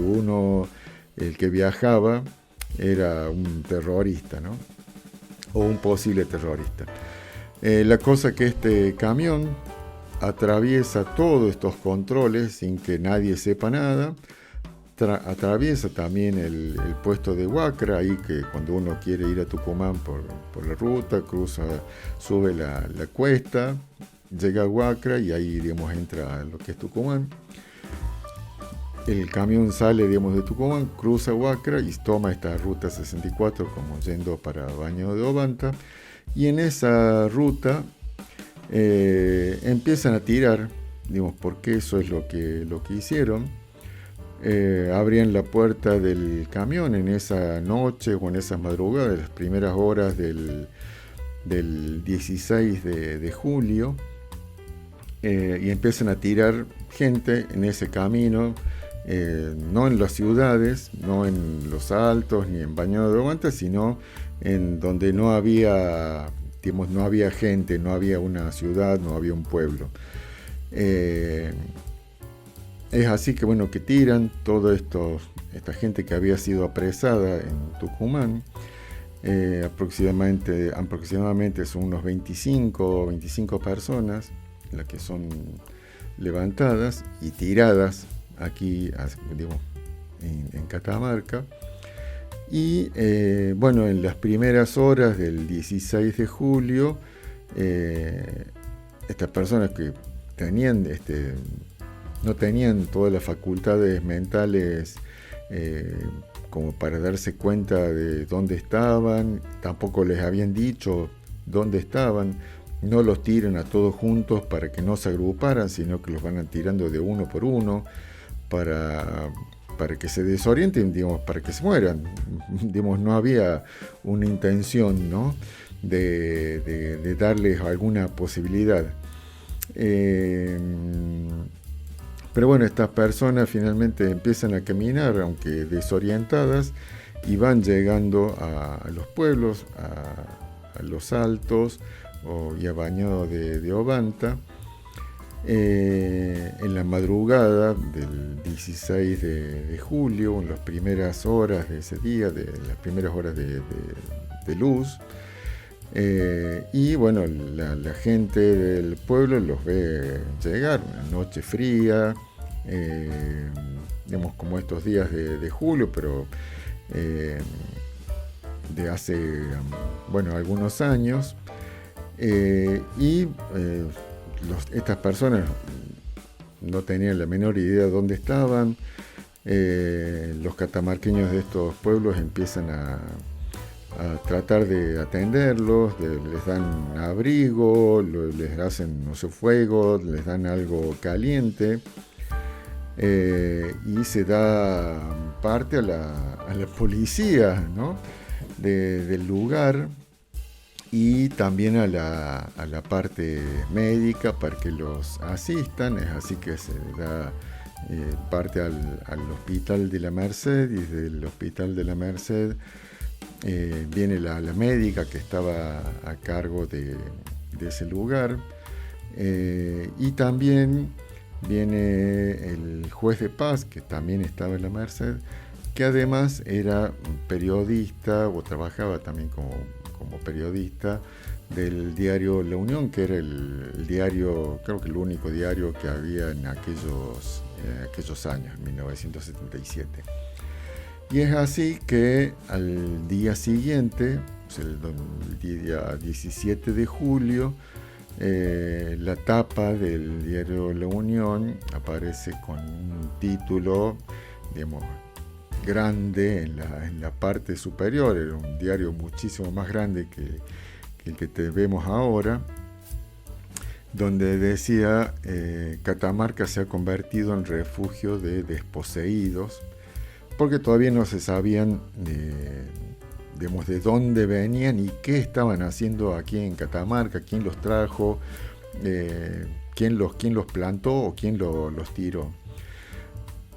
S1: el que viajaba, era un terrorista, ¿no? O un posible terrorista. La cosa que este camión atraviesa todos estos controles sin que nadie sepa nada. Atraviesa también el puesto de Huacra, ahí que cuando uno quiere ir a Tucumán por la ruta, sube la cuesta, llega a Huacra y ahí, digamos, entra a lo que es Tucumán. El camión sale, digamos, de Tucumán, cruza Huacra y toma esta ruta 64 como yendo para Baño de Obanta, y en esa ruta empiezan a tirar, digamos, porque eso es lo que hicieron. Abrían la puerta del camión en esa noche o en esas madrugadas, las primeras horas del 16 de julio, y empiezan a tirar gente en ese camino, no en las ciudades, no en los Altos ni en Baño de Obanta, sino en donde no había, digamos, no había gente, no había una ciudad, no había un pueblo. Es así que, bueno, que tiran toda esta gente que había sido apresada en Tucumán. Aproximadamente son unos 25 personas las que son levantadas y tiradas aquí, digamos, en Catamarca. Y bueno, en las primeras horas del 16 de julio, estas personas que tenían no tenían todas las facultades mentales como para darse cuenta de dónde estaban, tampoco les habían dicho dónde estaban. No los tiran a todos juntos para que no se agruparan, sino que los van tirando de uno por uno para que se desorienten, digamos, para que se mueran. Digamos, no había una intención, ¿no?, de darles alguna posibilidad. Pero bueno, estas personas finalmente empiezan a caminar, aunque desorientadas, y van llegando a los pueblos, a los Altos y a Baño de Obanta. En la madrugada del 16 de julio, en las primeras horas de ese día, las primeras horas de luz. Y bueno, la gente del pueblo los ve llegar, una noche fría, digamos, como estos días de julio, pero de hace, bueno, algunos años. Estas personas no tenían la menor idea de dónde estaban. Los catamarqueños de estos pueblos empiezan a tratar de atenderlos, les dan abrigo, les hacen, no sé, fuego, les dan algo caliente, y se da parte a la policía, ¿no?, del lugar, y también a la parte médica para que los asistan. Es así que se da parte al Hospital de la Merced, y desde el Hospital de la Merced viene la médica que estaba a cargo de ese lugar, y también viene el juez de paz, que también estaba en la Merced, que además era periodista, o trabajaba también como periodista del diario La Unión, que era el diario, creo que el único diario que había en aquellos años, 1977. Y es así que al día siguiente, el día 17 de julio, la tapa del diario La Unión aparece con un título, digamos, grande en la parte superior. Era un diario muchísimo más grande que el que vemos ahora, donde decía Catamarca se ha convertido en refugio de desposeídos, porque todavía no se sabían de dónde venían y qué estaban haciendo aquí en Catamarca, quién los trajo, quién los plantó o quién los tiró.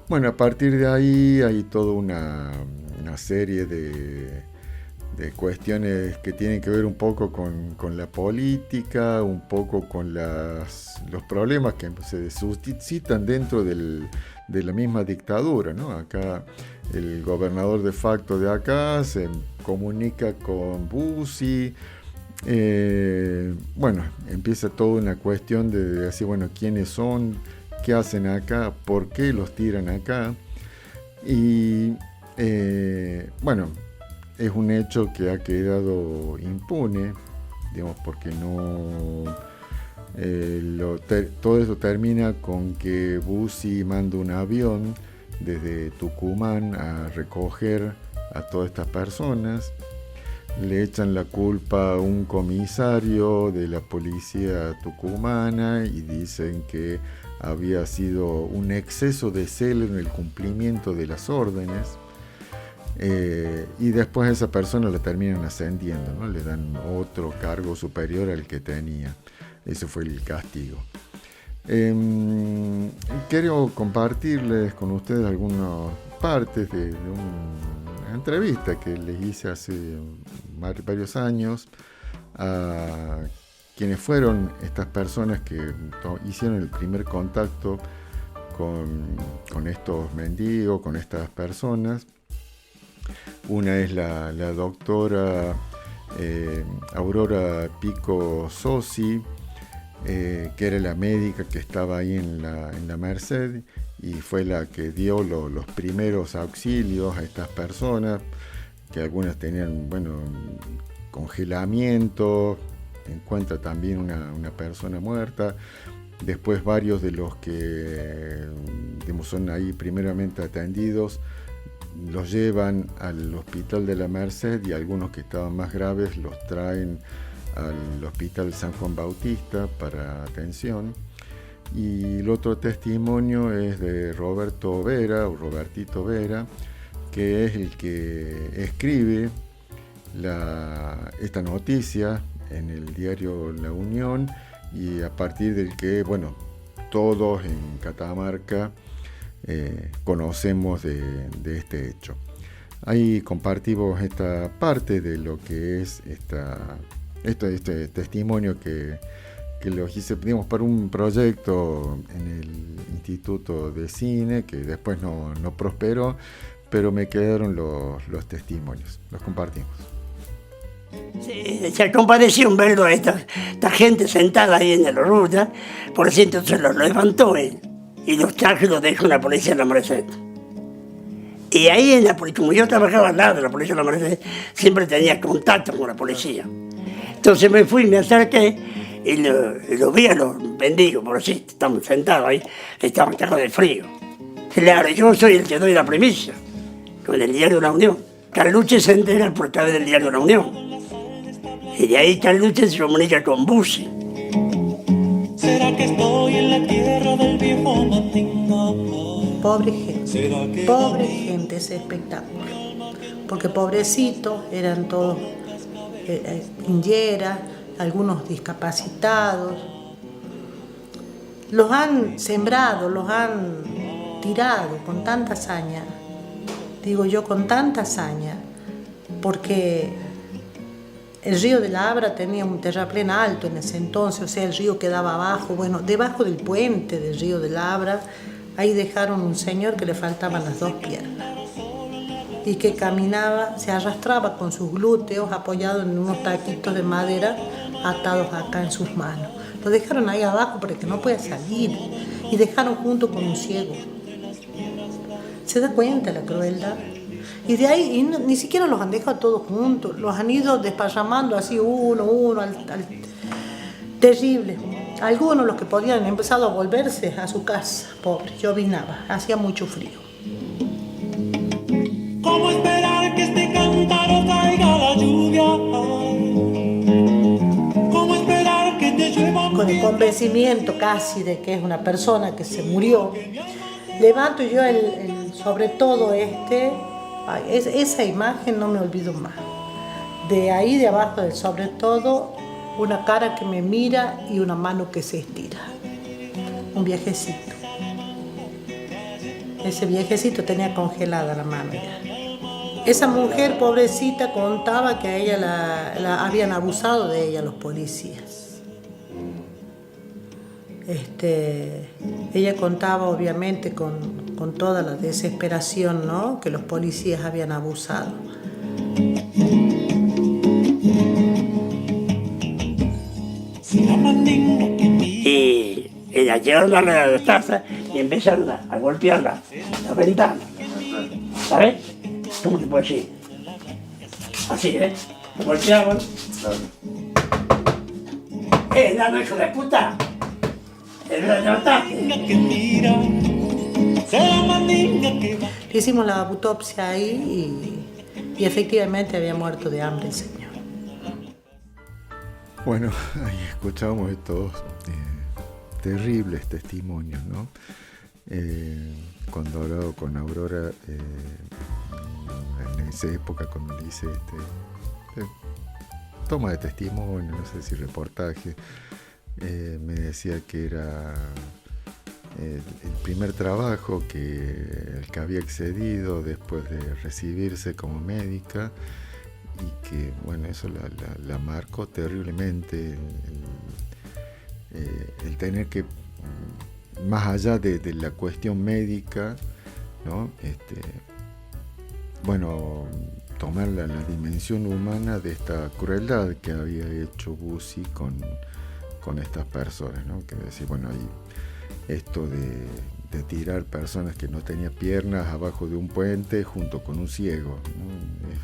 S1: Bueno, a partir de ahí hay toda una serie de cuestiones que tienen que ver un poco con la política, un poco con los problemas que se suscitan dentro de la misma dictadura, ¿no? Acá el gobernador de facto de acá se comunica con Bussi. Bueno, empieza toda una cuestión de decir, bueno, quiénes son, qué hacen acá, por qué los tiran acá. Y bueno, es un hecho que ha quedado impune, digamos, porque no todo eso termina con que Bussi manda un avión desde Tucumán a recoger a todas estas personas. Le echan la culpa a un comisario de la policía tucumana y dicen que había sido un exceso de celo en el cumplimiento de las órdenes. Y después a esa persona la terminan ascendiendo, ¿no? Le dan otro cargo superior al que tenía. Ese fue el castigo. Quiero compartirles con ustedes algunas partes de una entrevista que les hice hace varios años a quienes fueron estas personas que hicieron el primer contacto con estos mendigos, con estas personas. Una es la doctora Aurora Pico Sossi, que era la médica que estaba ahí en la Merced y fue la que dio los primeros auxilios a estas personas, que algunas tenían, bueno, congelamiento, encuentra también una persona muerta. Después varios de los que digamos, son ahí primeramente atendidos los llevan al hospital de la Merced y algunos que estaban más graves los traen al hospital San Juan Bautista para atención. Y el otro testimonio es de Robertito Vera, que es el que escribe esta noticia en el diario La Unión y a partir del que, bueno, todos en Catamarca conocemos de este hecho. Ahí compartimos esta parte de lo que es este testimonio que los hice, digamos, para un proyecto en el Instituto de Cine que después no prosperó, pero me quedaron los testimonios. Los compartimos.
S14: Sí, se compadeció verlo a esta gente sentada ahí en la ruta, por eso entonces los levantó y los trajo y los dejó en la policía de la Merced. Y ahí, como yo trabajaba al lado de la policía de la Merced, siempre tenía contacto con la policía. Entonces me fui, me acerqué y lo vi a los mendigos, por así, estamos sentados ahí, estaban cagados de frío. Claro, yo soy el que doy la primicia, con el diario La Unión. Carlucci se entera por través del diario La Unión. Y de ahí Carlucci se comunica con Bussi.
S15: ¿Será que estoy en la tierra del viejo Mandinga?
S16: Pobre gente ese espectáculo. Porque pobrecitos eran todos inyeras, algunos discapacitados. Los han sembrado, los han tirado con tanta hazaña. Digo yo, con tanta hazaña, porque el río de la Abra tenía un terraplén alto en ese entonces, o sea, el río quedaba abajo, bueno, debajo del puente del río de la Abra, ahí dejaron un señor que le faltaban las dos piernas y que caminaba, se arrastraba con sus glúteos apoyados en unos taquitos de madera atados acá en sus manos. Lo dejaron ahí abajo para que no pueda salir y dejaron junto con un ciego. ¿Se da cuenta la crueldad? Y de ahí ni siquiera los han dejado todos juntos, los han ido desparramando así uno. Terrible. Algunos, los que podían, han empezado a volverse a su casa, pobre, llovinaba, hacía mucho frío.
S15: ¿Cómo esperar que este cántaro traiga la lluvia? ¿Cómo esperar que te llueva?
S16: Con el convencimiento casi de que es una persona que se murió, levanto yo sobre todo esa imagen no me olvido más. De ahí, de abajo del sobre todo, una cara que me mira y una mano que se estira. Un viejecito. Ese viejecito tenía congelada la mano ya. Esa mujer pobrecita contaba que a ella la habían abusado de ella los policías. Ella contaba obviamente con toda la desesperación, ¿no?, que los policías habían abusado.
S14: Y ella llegaron a la taza y empezaron a golpear la ventana. ¿Sabes? ¿Cómo te puedo decir? Así, golpeaban. ¡Dame, hijo de puta!
S16: Hicimos la autopsia ahí y efectivamente había muerto de hambre el señor.
S1: Bueno, ahí escuchamos estos terribles testimonios, ¿no? Cuando hablaba con Aurora, en esa época, cuando le hice toma de testimonio, no sé si reportaje, me decía que era el primer trabajo el que había accedido después de recibirse como médica, y que, bueno, eso la marcó terriblemente, el tener que, más allá de la cuestión médica, ¿no?, bueno, tomar la dimensión humana de esta crueldad que había hecho Bussi con estas personas, ¿no? Que decir, bueno, hay esto de tirar personas que no tenían piernas abajo de un puente junto con un ciego, ¿no? Es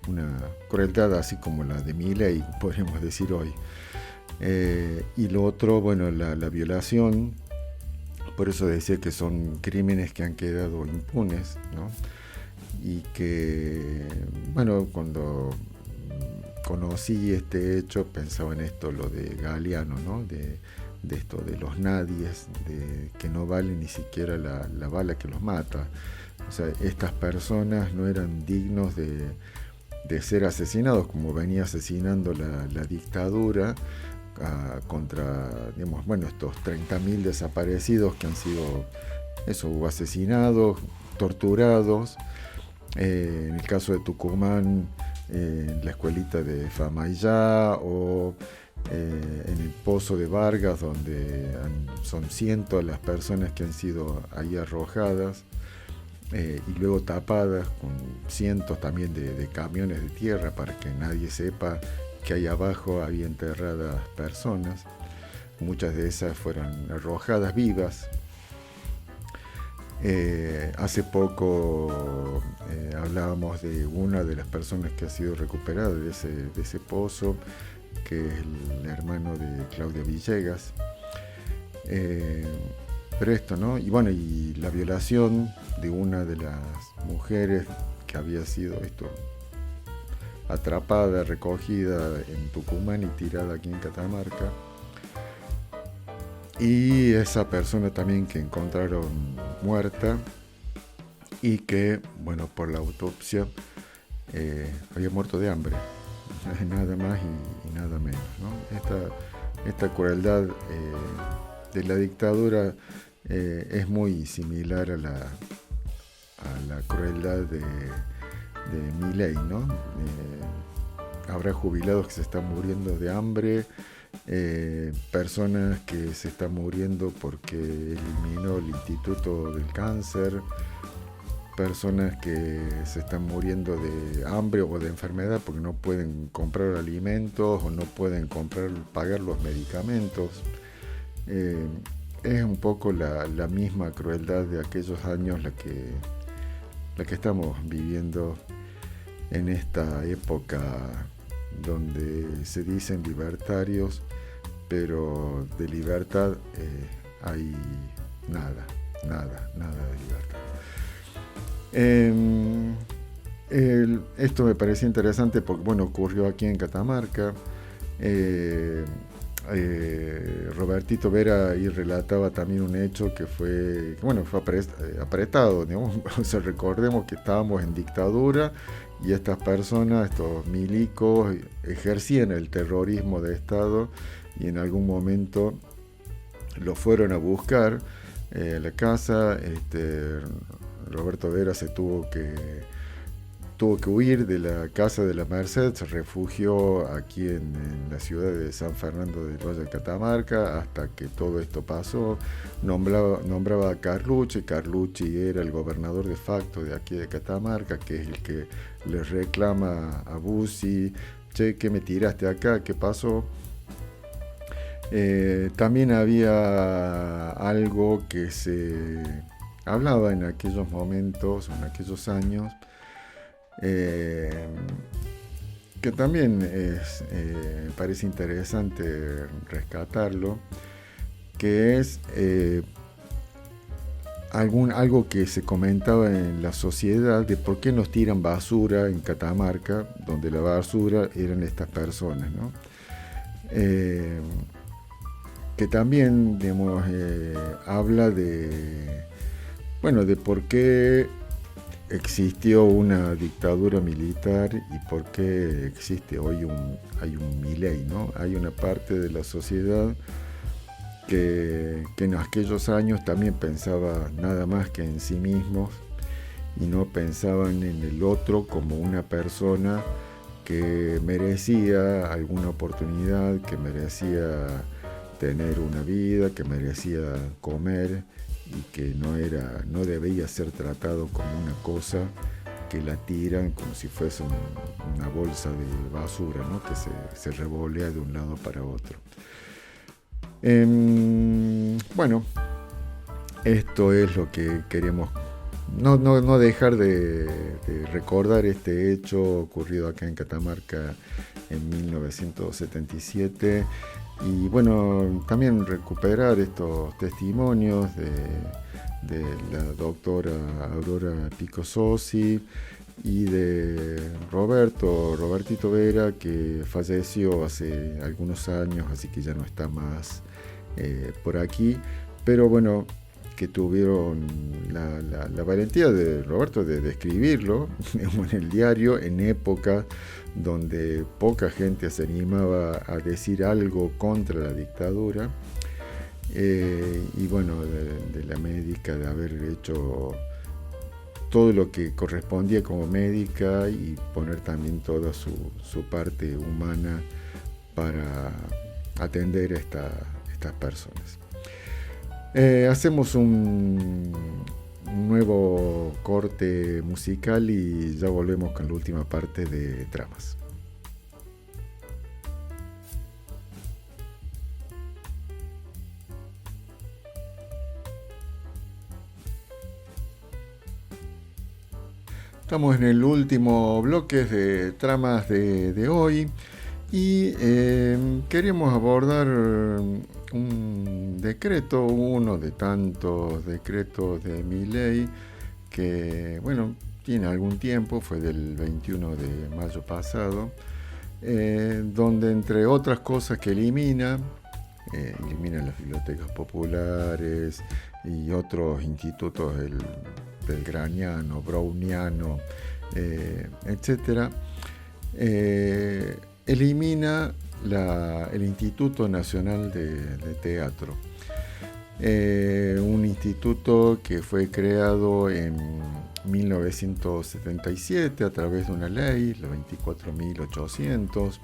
S1: una crueldad así como la de Milei, podríamos decir hoy. Y lo otro, bueno, la violación. Por eso decía que son crímenes que han quedado impunes, ¿no? Y que, bueno, cuando conocí este hecho pensaba en esto, lo de Galeano, ¿no? De esto de los nadies, de que no vale ni siquiera la bala que los mata. O sea, estas personas no eran dignos de ser asesinados como venía asesinando la dictadura contra, digamos, bueno, estos 30.000 desaparecidos que han sido asesinados, torturados. En el caso de Tucumán, en la escuelita de Famaillá, o en el pozo de Vargas, donde son cientos las personas que han sido ahí arrojadas y luego tapadas con cientos también de camiones de tierra para que nadie sepa que ahí abajo había enterradas personas. Muchas de esas fueron arrojadas vivas. Hace poco hablábamos de una de las personas que ha sido recuperada de ese pozo, que es el hermano de Claudia Villegas. Pero esto, ¿no? Y bueno, y la violación de una de las mujeres que había sido atrapada, recogida en Tucumán y tirada aquí en Catamarca. Y esa persona también que encontraron muerta y que, bueno, por la autopsia había muerto de hambre, nada más y nada menos, ¿no? Esta crueldad de la dictadura es muy similar a la crueldad de Milei, ¿no? Habrá jubilados que se están muriendo de hambre, personas que se están muriendo porque eliminó el Instituto del Cáncer, personas que se están muriendo de hambre o de enfermedad porque no pueden comprar alimentos o no pueden pagar los medicamentos. Es un poco la misma crueldad de aquellos años la que estamos viviendo en esta época donde se dicen libertarios, pero de libertad hay nada de libertad. Esto me parecía interesante porque, bueno, ocurrió aquí en Catamarca. Robertito Vera ahí relataba también un hecho que fue apretado, digamos. O sea, recordemos que estábamos en dictadura y estas personas, estos milicos, ejercían el terrorismo de Estado y en algún momento lo fueron a buscar a la casa. Roberto Vera se tuvo que huir de la casa de la Merced, se refugió aquí en la ciudad de San Fernando del Valle de Catamarca hasta que todo esto pasó. Nombraba a Carlucci. Carlucci era el gobernador de facto de aquí de Catamarca, que es el que le reclama a Bussi: che, ¿qué me tiraste acá? ¿Qué pasó? También había algo que se hablaba en aquellos momentos, en aquellos años, que también parece interesante rescatarlo, que es algo que se comentaba en la sociedad de por qué nos tiran basura en Catamarca, donde la basura eran estas personas, ¿no? Que también, digamos, habla de por qué existió una dictadura militar y por qué existe hoy hay un Milei, ¿no? Hay una parte de la sociedad que en aquellos años también pensaba nada más que en sí mismos y no pensaban en el otro como una persona que merecía alguna oportunidad, que merecía tener una vida, que merecía comer y que no debía ser tratado como una cosa que la tiran como si fuese una bolsa de basura, ¿no? Que se revolea de un lado para otro. Bueno, esto es lo que queremos, no dejar de recordar este hecho ocurrido acá en Catamarca en 1977. Y bueno, también recuperar estos testimonios de la doctora Aurora Pico Sossi y de Robertito Vera, que falleció hace algunos años, así que ya no está más por aquí, pero bueno, que tuvieron la valentía de Roberto de escribirlo en el diario en época donde poca gente se animaba a decir algo contra la dictadura, y bueno, de la médica, de haber hecho todo lo que correspondía como médica y poner también toda su parte humana para atender a estas personas. Hacemos un nuevo corte musical y ya volvemos con la última parte de Tramas. Estamos en el último bloque de Tramas de hoy y queremos abordar un decreto, uno de tantos decretos de Milei que, bueno, tiene algún tiempo, fue del 21 de mayo pasado, donde entre otras cosas que elimina las bibliotecas populares y otros institutos belgraniano, browniano, etcétera, elimina el Instituto Nacional de Teatro, un instituto que fue creado en 1977 a través de una ley, la 24.800,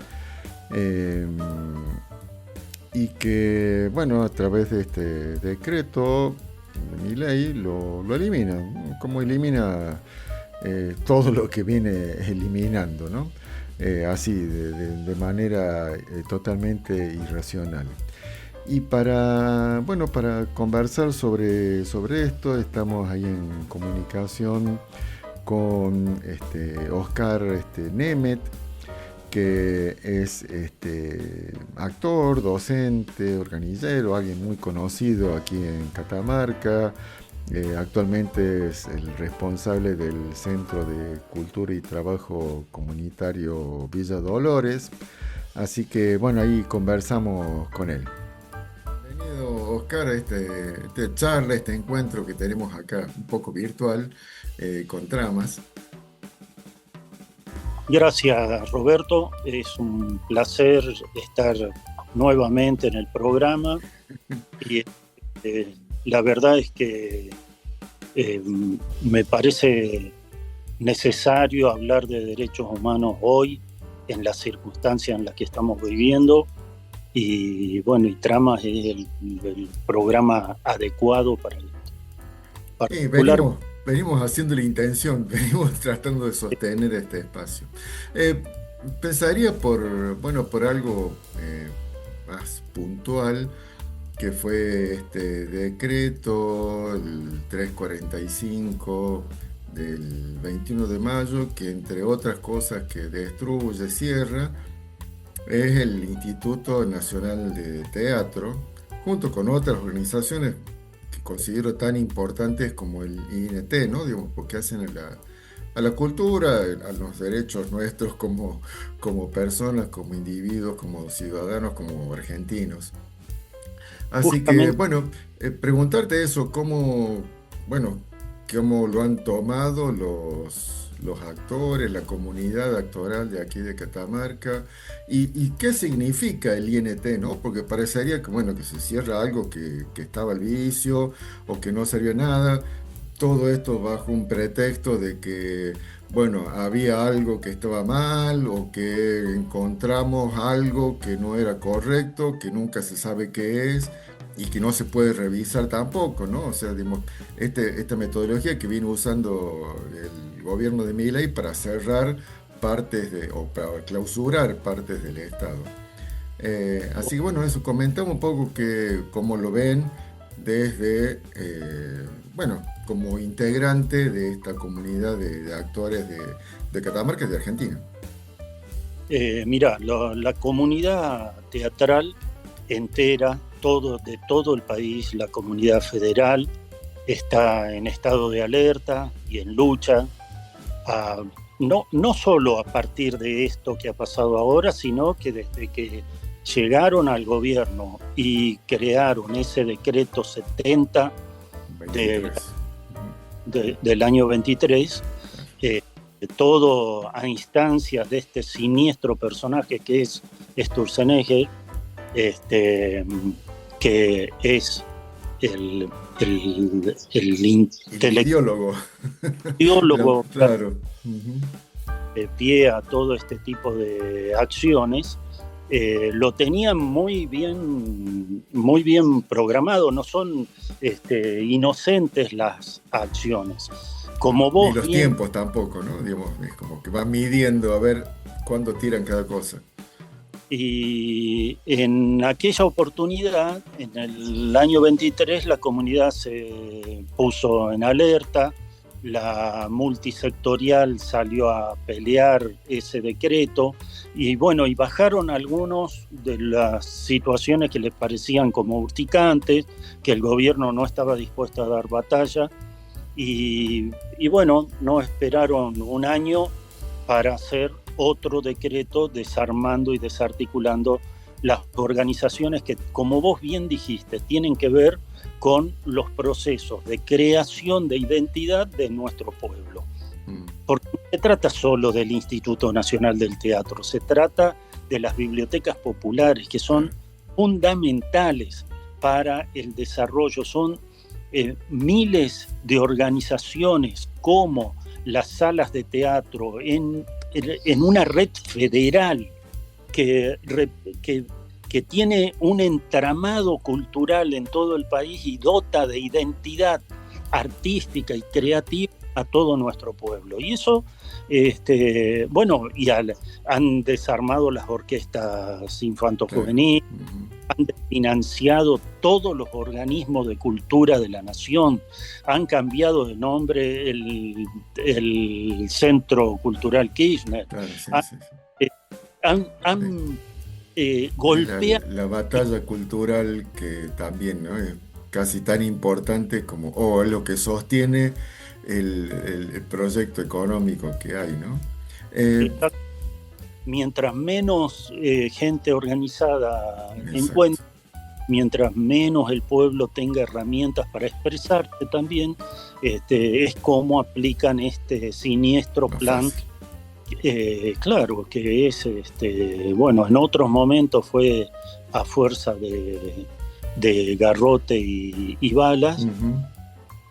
S1: y que, bueno, a través de este decreto de Milei lo elimina, como elimina todo lo que viene eliminando, ¿no? Así, de manera totalmente irracional. Y para conversar sobre esto, estamos ahí en comunicación con Oscar Nemeth, que es actor, docente, organillero, alguien muy conocido aquí en Catamarca. Actualmente es el responsable del Centro de Cultura y Trabajo Comunitario Villa Dolores. Así que bueno, ahí conversamos con él. Bienvenido, Oscar, a esta charla, este encuentro que tenemos acá, un poco virtual, con Tramas.
S17: Gracias, Roberto. Es un placer estar nuevamente en el programa. Y la verdad es que me parece necesario hablar de derechos humanos hoy, en las circunstancias en las que estamos viviendo. Y bueno, y Tramas es el programa adecuado para hablar.
S1: Venimos haciendo la intención, venimos tratando de sostener este espacio. Pensaría por algo más puntual, que fue este decreto, el 345 del 21 de mayo, que entre otras cosas que destruye, cierra, es el Instituto Nacional de Teatro, junto con otras organizaciones que considero tan importantes como el INT, ¿no? Digamos, porque hacen a la cultura, a los derechos nuestros como personas, como individuos, como ciudadanos, como argentinos. Así
S17: Justamente.
S1: que, bueno, preguntarte eso, cómo lo han tomado los actores, la comunidad actoral de aquí de Catamarca, y qué significa el INT, ¿no? Porque parecería que, que se cierra algo que estaba al vicio o que no servía nada. Todo esto bajo un pretexto de que, había algo que estaba mal o que encontramos algo que no era correcto, que nunca se sabe qué es y que no se puede revisar tampoco, ¿no? O sea, digamos, esta metodología que viene usando el gobierno de Milei para cerrar partes o para clausurar partes del Estado. Así que eso, comentamos un poco cómo lo ven desde, como integrante de esta comunidad de actores de Catamarca y de Argentina.
S17: Mira, la comunidad teatral entera, de todo el país, la comunidad federal, está en estado de alerta y en lucha, no solo a partir de esto que ha pasado ahora, sino que desde que llegaron al gobierno y crearon ese decreto 70 del año 23, todo a instancias de este siniestro personaje que es Sturzenegger, que es el
S1: ideólogo
S17: claro. De pie a todo este tipo de acciones. Lo tenían muy bien programado, no son inocentes las acciones. Como vos
S1: ni los tiempos tampoco, ¿no? Digamos, es como que van midiendo a ver cuándo tiran cada cosa.
S17: Y en aquella oportunidad, en el año 23, la comunidad se puso en alerta, la multisectorial salió a pelear ese decreto y bajaron algunos de las situaciones que les parecían como urticantes, que el gobierno no estaba dispuesto a dar batalla y no esperaron un año para hacer otro decreto desarmando y desarticulando las organizaciones que, como vos bien dijiste, tienen que ver con los procesos de creación de identidad de nuestro pueblo. Porque no se trata solo del Instituto Nacional del Teatro, se trata de las bibliotecas populares, que son fundamentales para el desarrollo. Son miles de organizaciones como las salas de teatro en una red federal que tiene un entramado cultural en todo el país y dota de identidad artística y creativa a todo nuestro pueblo. Y eso, han desarmado las orquestas infanto-juveniles, han financiado todos los organismos de cultura de la nación, han cambiado de nombre el Centro Cultural Kirchner, han golpeado.
S1: La batalla cultural que también, ¿no?, es casi tan importante como, o lo que sostiene el proyecto económico que hay, ¿no?
S17: Mientras menos gente organizada encuentre, mientras menos el pueblo tenga herramientas para expresarse también, es como aplican este siniestro plan. Claro, que es, bueno, en otros momentos fue a fuerza de garrote y balas. En este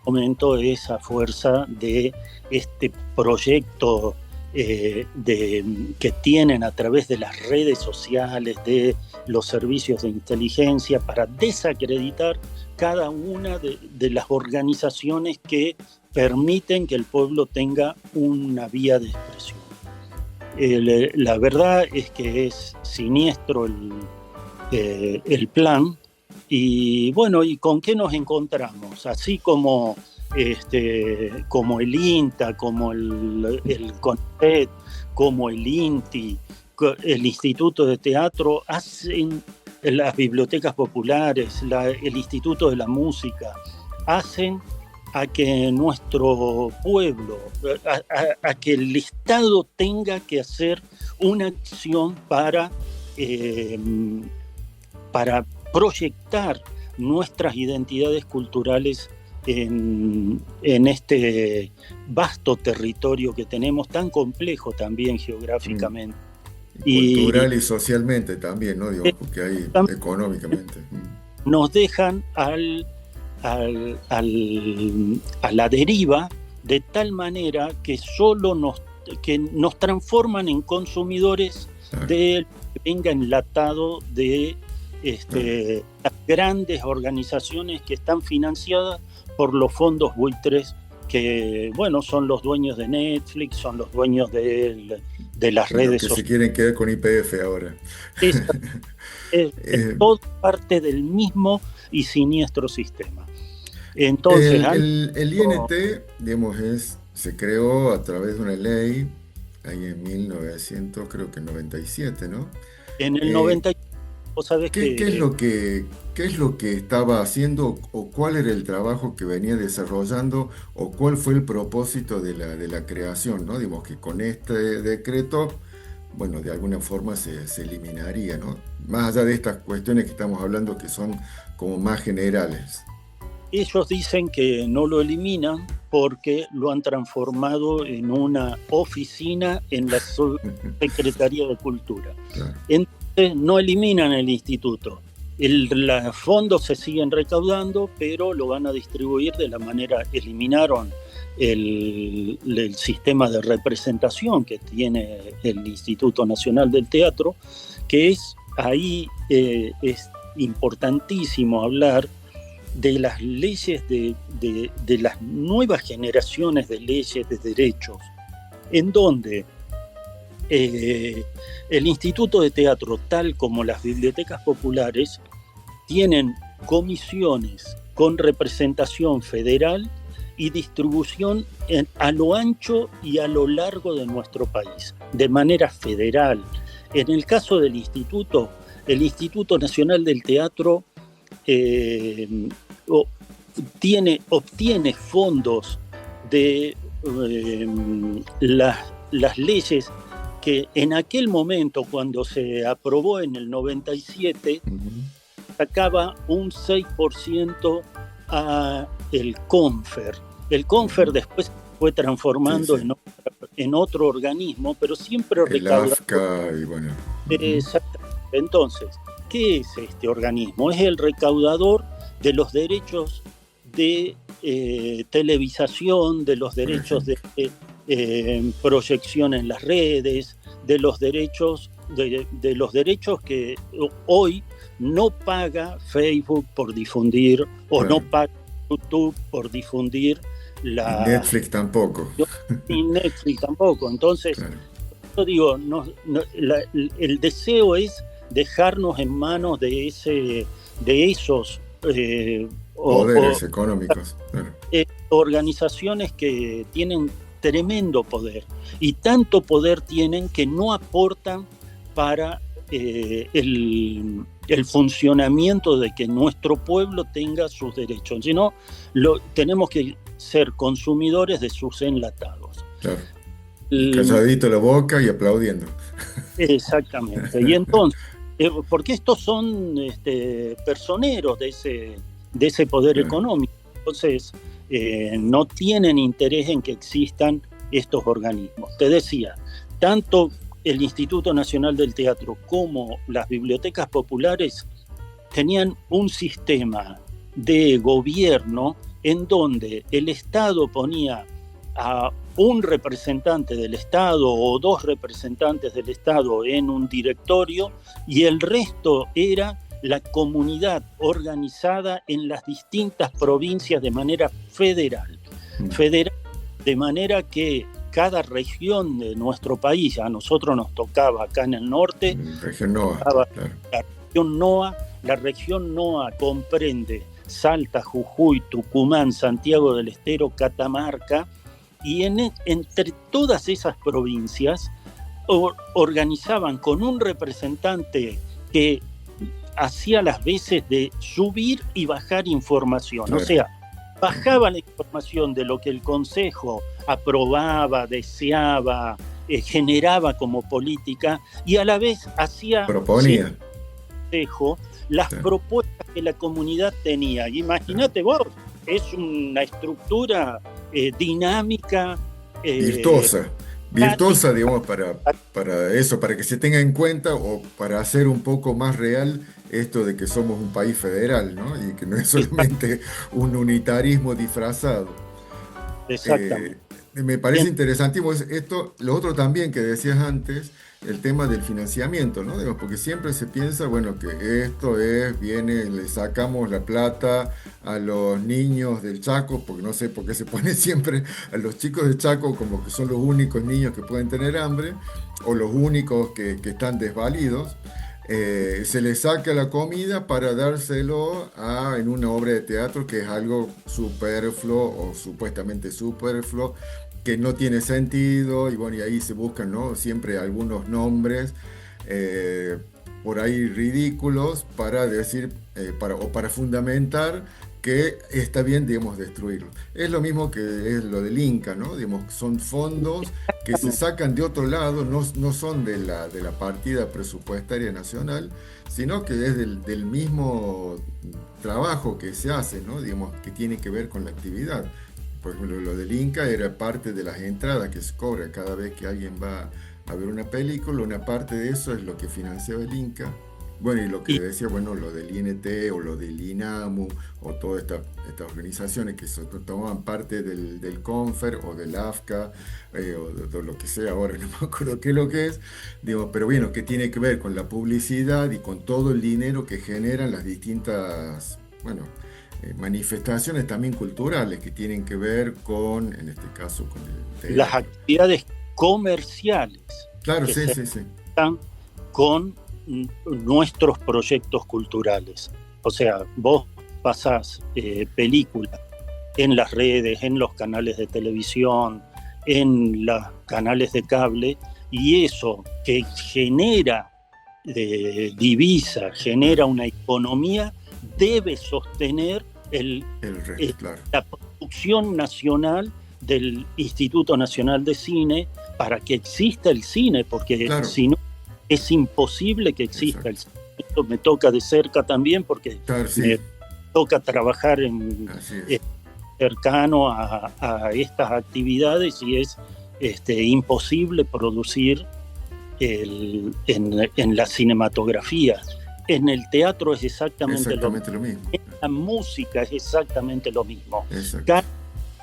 S17: momento es a fuerza de este proyecto que tienen a través de las redes sociales, de los servicios de inteligencia, para desacreditar cada una de las organizaciones que permiten que el pueblo tenga una vía de expresión. La verdad es que es siniestro el plan. Y bueno, ¿y con qué nos encontramos? Así como como el INTA, como el CONICET, como el INTI, el Instituto de Teatro, hacen las bibliotecas populares, el Instituto de la Música, hacen a que nuestro pueblo, a que el Estado tenga que hacer una acción para proyectar nuestras identidades culturales en este vasto territorio que tenemos, tan complejo también geográficamente.
S1: Cultural y socialmente también, ¿no? Digo, porque hay económicamente.
S17: Nos dejan a la deriva, de tal manera que solo nos transforman en consumidores del que venga enlatado de las grandes organizaciones que están financiadas por los fondos buitres, que, bueno, son los dueños de Netflix, son los dueños de las redes
S1: sociales. Que
S17: sociales.
S1: se quieren quedar con YPF ahora.
S17: Es todo parte del mismo y siniestro sistema. Entonces,
S1: el INT, digamos, se creó a través de una ley ahí en 1997, ¿no?
S17: En el 97.
S1: ¿Qué es lo que estaba haciendo, o cuál era el trabajo que venía desarrollando, o cuál fue el propósito de la creación, ¿no? Digamos que con este decreto, bueno, de alguna forma se eliminaría, ¿no? Más allá de estas cuestiones que estamos hablando, que son como más generales.
S17: Ellos dicen que no lo eliminan porque lo han transformado en una oficina en la Secretaría de Cultura. Claro. Entonces no eliminan el instituto. Los fondos se siguen recaudando, pero lo van a distribuir de la manera. Eliminaron el sistema de representación que tiene el Instituto Nacional del Teatro, que es es importantísimo hablar de las leyes, de las nuevas generaciones de leyes de derechos, en donde el Instituto de Teatro, tal como las bibliotecas populares, tienen comisiones con representación federal y distribución a lo ancho y a lo largo de nuestro país, de manera federal. En el caso del Instituto, el Instituto Nacional del Teatro obtiene fondos de las leyes que en aquel momento, cuando se aprobó en el 97, sacaba un 6% a el CONFER. El CONFER después fue transformando en otro organismo, pero siempre recauda.
S1: El AFCA y bueno.
S17: Exactamente. Entonces, ¿qué es este organismo? Es el recaudador de los derechos de televisación, de los derechos de proyección en las redes, de los derechos que hoy no paga Facebook por difundir, o no paga YouTube por difundir
S1: Netflix tampoco.
S17: Y Netflix tampoco. Entonces, yo digo, el deseo es dejarnos en manos de esos
S1: poderes económicos.
S17: Organizaciones que tienen tremendo poder, y tanto poder tienen que no aportan para el funcionamiento de que nuestro pueblo tenga sus derechos, sino tenemos que ser consumidores de sus enlatados.
S1: Claro. Calladito la boca y aplaudiendo.
S17: Exactamente. Y entonces, porque estos son personeros de ese poder económico, entonces no tienen interés en que existan estos organismos. Te decía, tanto el Instituto Nacional del Teatro como las bibliotecas populares tenían un sistema de gobierno en donde el Estado ponía a un representante del Estado o 2 representantes del Estado en un directorio y el resto era la comunidad organizada en las distintas provincias de manera federal. De manera que cada región de nuestro país, a nosotros nos tocaba acá en el norte,
S1: región NOA,
S17: claro. La región NOA comprende Salta, Jujuy, Tucumán, Santiago del Estero, Catamarca, y entre todas esas provincias organizaban con un representante que hacía las veces de subir y bajar información. Claro. O sea, bajaba la información de lo que el Consejo aprobaba, deseaba, generaba como política, y a la vez proponía las propuestas que la comunidad tenía. Imagínate vos, es una estructura dinámica,
S1: virtuosa, digamos, para eso, para que se tenga en cuenta o para hacer un poco más real esto de que somos un país federal, ¿no? Y que no es solamente un unitarismo disfrazado.
S17: Exactamente.
S1: Me parece interesantísimo esto, lo otro también que decías antes, el tema del financiamiento, ¿no? Porque siempre se piensa, bueno, que esto le sacamos la plata a los niños del Chaco, porque no sé por qué se pone siempre a los chicos de Chaco como que son los únicos niños que pueden tener hambre, o los únicos que están desvalidos. Se les saca la comida para dárselo en una obra de teatro que es algo superfluo o supuestamente superfluo, que no tiene sentido, y bueno, y ahí se buscan, ¿no?, siempre algunos nombres por ahí ridículos para decir, para fundamentar que está bien, digamos, destruirlo. Es lo mismo que es lo del Inca, ¿no? Digamos, son fondos que se sacan de otro lado, no son de la partida presupuestaria nacional, sino que es del mismo trabajo que se hace, ¿no? Digamos, que tiene que ver con la actividad. Por ejemplo, lo del Inca era parte de las entradas que se cobra cada vez que alguien va a ver una película, una parte de eso es lo que financiaba el Inca. Bueno, y lo que decía, bueno, lo del INT o lo del INAMU o todas estas organizaciones que tomaban parte del CONFER o del AFCA o de lo que sea, ahora no me acuerdo qué es lo que es, digo, pero bueno, que tiene que ver con la publicidad y con todo el dinero que generan las distintas, bueno, manifestaciones también culturales que tienen que ver con, en este caso, con
S17: las actividades comerciales.
S1: Claro, sí.
S17: Están con nuestros proyectos culturales. O sea, vos pasás películas en las redes, en los canales de televisión, en los canales de cable, y eso que genera divisa, genera una economía, debe sostener claro, la producción nacional del Instituto Nacional de Cine para que exista el cine, porque claro, si no es imposible que exista el cine. Esto me toca de cerca también porque claro, sí, me toca trabajar cercano a estas actividades y es imposible producir en la cinematografía. En el teatro es exactamente lo mismo. En la música es exactamente lo mismo.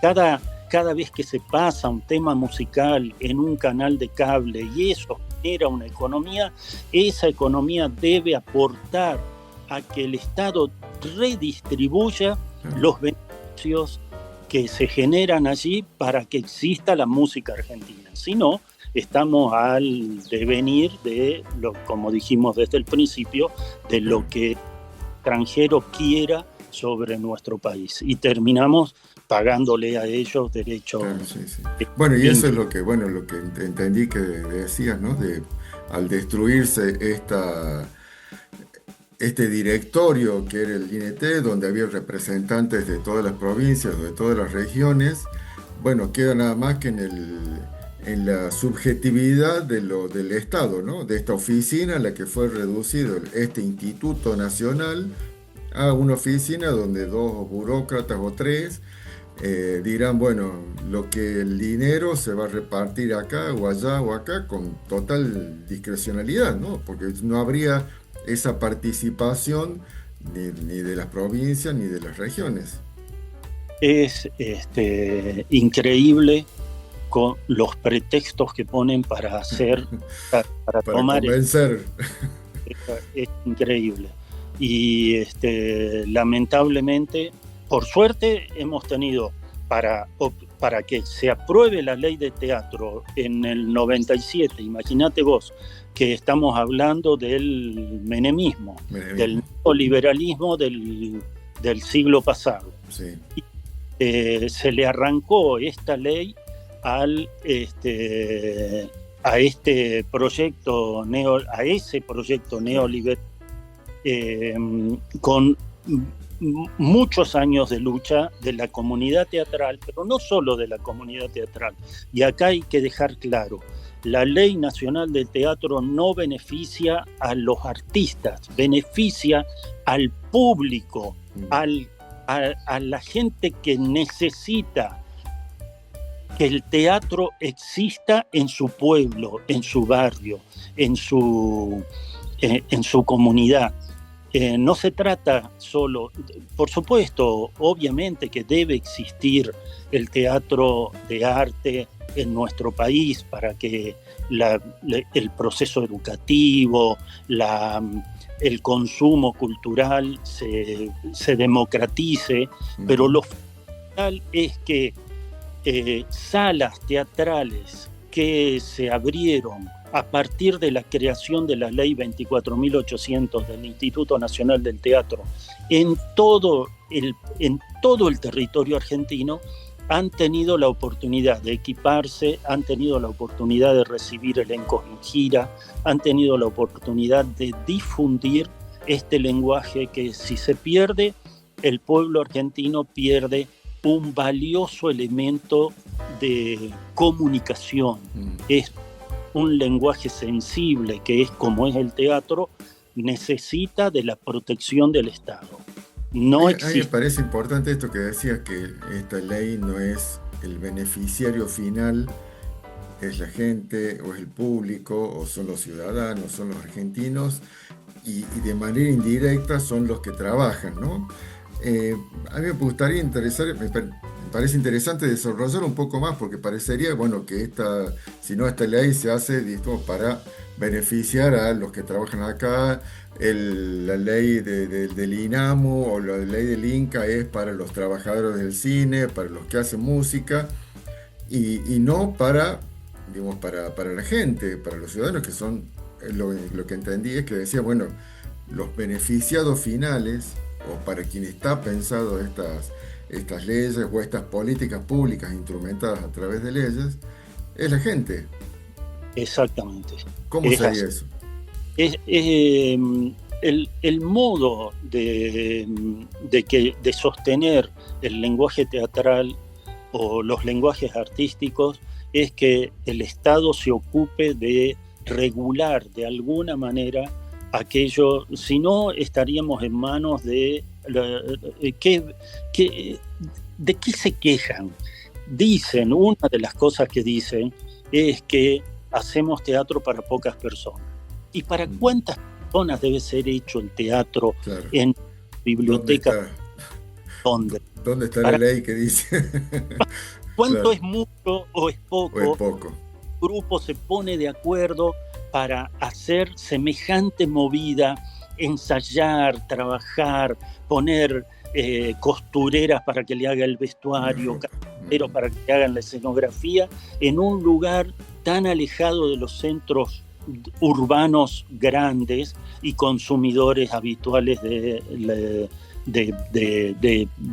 S17: Cada vez que se pasa un tema musical en un canal de cable y eso genera una economía, esa economía debe aportar a que el Estado redistribuya los beneficios que se generan allí para que exista la música argentina. Si no, estamos al devenir de como dijimos desde el principio, de lo que el extranjero quiera sobre nuestro país y terminamos pagándole a ellos derechos.
S1: Claro, sí. Bueno, y eso es lo que entendí que decías, ¿no? al destruirse este directorio que era el INT, donde había representantes de todas las provincias, de todas las regiones, bueno, queda nada más que en la subjetividad del Estado, ¿no? De esta oficina a la que fue reducido este Instituto Nacional a una oficina donde 2 burócratas o 3 dirán, bueno, lo que el dinero se va a repartir acá o allá o acá con total discrecionalidad, ¿no? Porque no habría esa participación ni de las provincias ni de las regiones.
S17: Es increíble con los pretextos que ponen para hacer, para tomar.
S1: Convencer.
S17: Es increíble. Y lamentablemente, por suerte, hemos tenido para que se apruebe la ley de teatro en el 97, imagínate vos, que estamos hablando del menemismo, del neoliberalismo del siglo pasado.
S1: Sí.
S17: Y, se le arrancó esta ley a ese proyecto neoliberal con muchos años de lucha de la comunidad teatral, pero no solo de la comunidad teatral. Y acá hay que dejar claro, la Ley Nacional del Teatro no beneficia a los artistas, beneficia al público, a la gente que necesita que el teatro exista en su pueblo, en su barrio, en su comunidad. No se trata solo, por supuesto, obviamente que debe existir el teatro de arte en nuestro país para que el proceso educativo, el consumo cultural se democratice, pero lo fundamental es que salas teatrales que se abrieron a partir de la creación de la Ley 24.800 del Instituto Nacional del Teatro en todo el territorio argentino, han tenido la oportunidad de equiparse, han tenido la oportunidad de recibir elencos en gira, han tenido la oportunidad de difundir este lenguaje que, si se pierde, el pueblo argentino pierde un valioso elemento de comunicación. Es un lenguaje sensible, que es como es el teatro, necesita de la protección del Estado. No existe.
S1: A mí me parece importante esto que decías, que esta ley no es el beneficiario final, es la gente, o es el público, o son los ciudadanos, son los argentinos, y de manera indirecta son los que trabajan, ¿no? A mí me gustaría me parece interesante desarrollar un poco más, porque parecería, bueno, que esta ley se hace, digamos, para beneficiar a los que trabajan acá, la ley del INAMU o la ley del INCA es para los trabajadores del cine, para los que hacen música, y no para, digamos, para la gente, para los ciudadanos, que son, lo que entendí es que decía, bueno, los beneficiados finales, o para quien está pensado estas leyes o estas políticas públicas instrumentadas a través de leyes, es la gente.
S17: Exactamente.
S1: ¿Cómo sería eso?
S17: El modo de sostener el lenguaje teatral o los lenguajes artísticos es que el Estado se ocupe de regular de alguna manera aquello, si no estaríamos en manos de qué se quejan. Dicen, una de las cosas que dicen es que hacemos teatro para pocas personas. ¿Y para cuántas personas debe ser hecho el teatro? Claro. En bibliotecas? ¿Dónde
S1: está la ley que dice?
S17: ¿Cuánto
S1: Claro.
S17: es mucho o es poco?
S1: O es poco.
S17: El grupo se pone de acuerdo para hacer semejante movida, ensayar, trabajar, poner costureras para que le haga el vestuario, carpinteros para que le hagan la escenografía, en un lugar tan alejado de los centros urbanos grandes y consumidores habituales de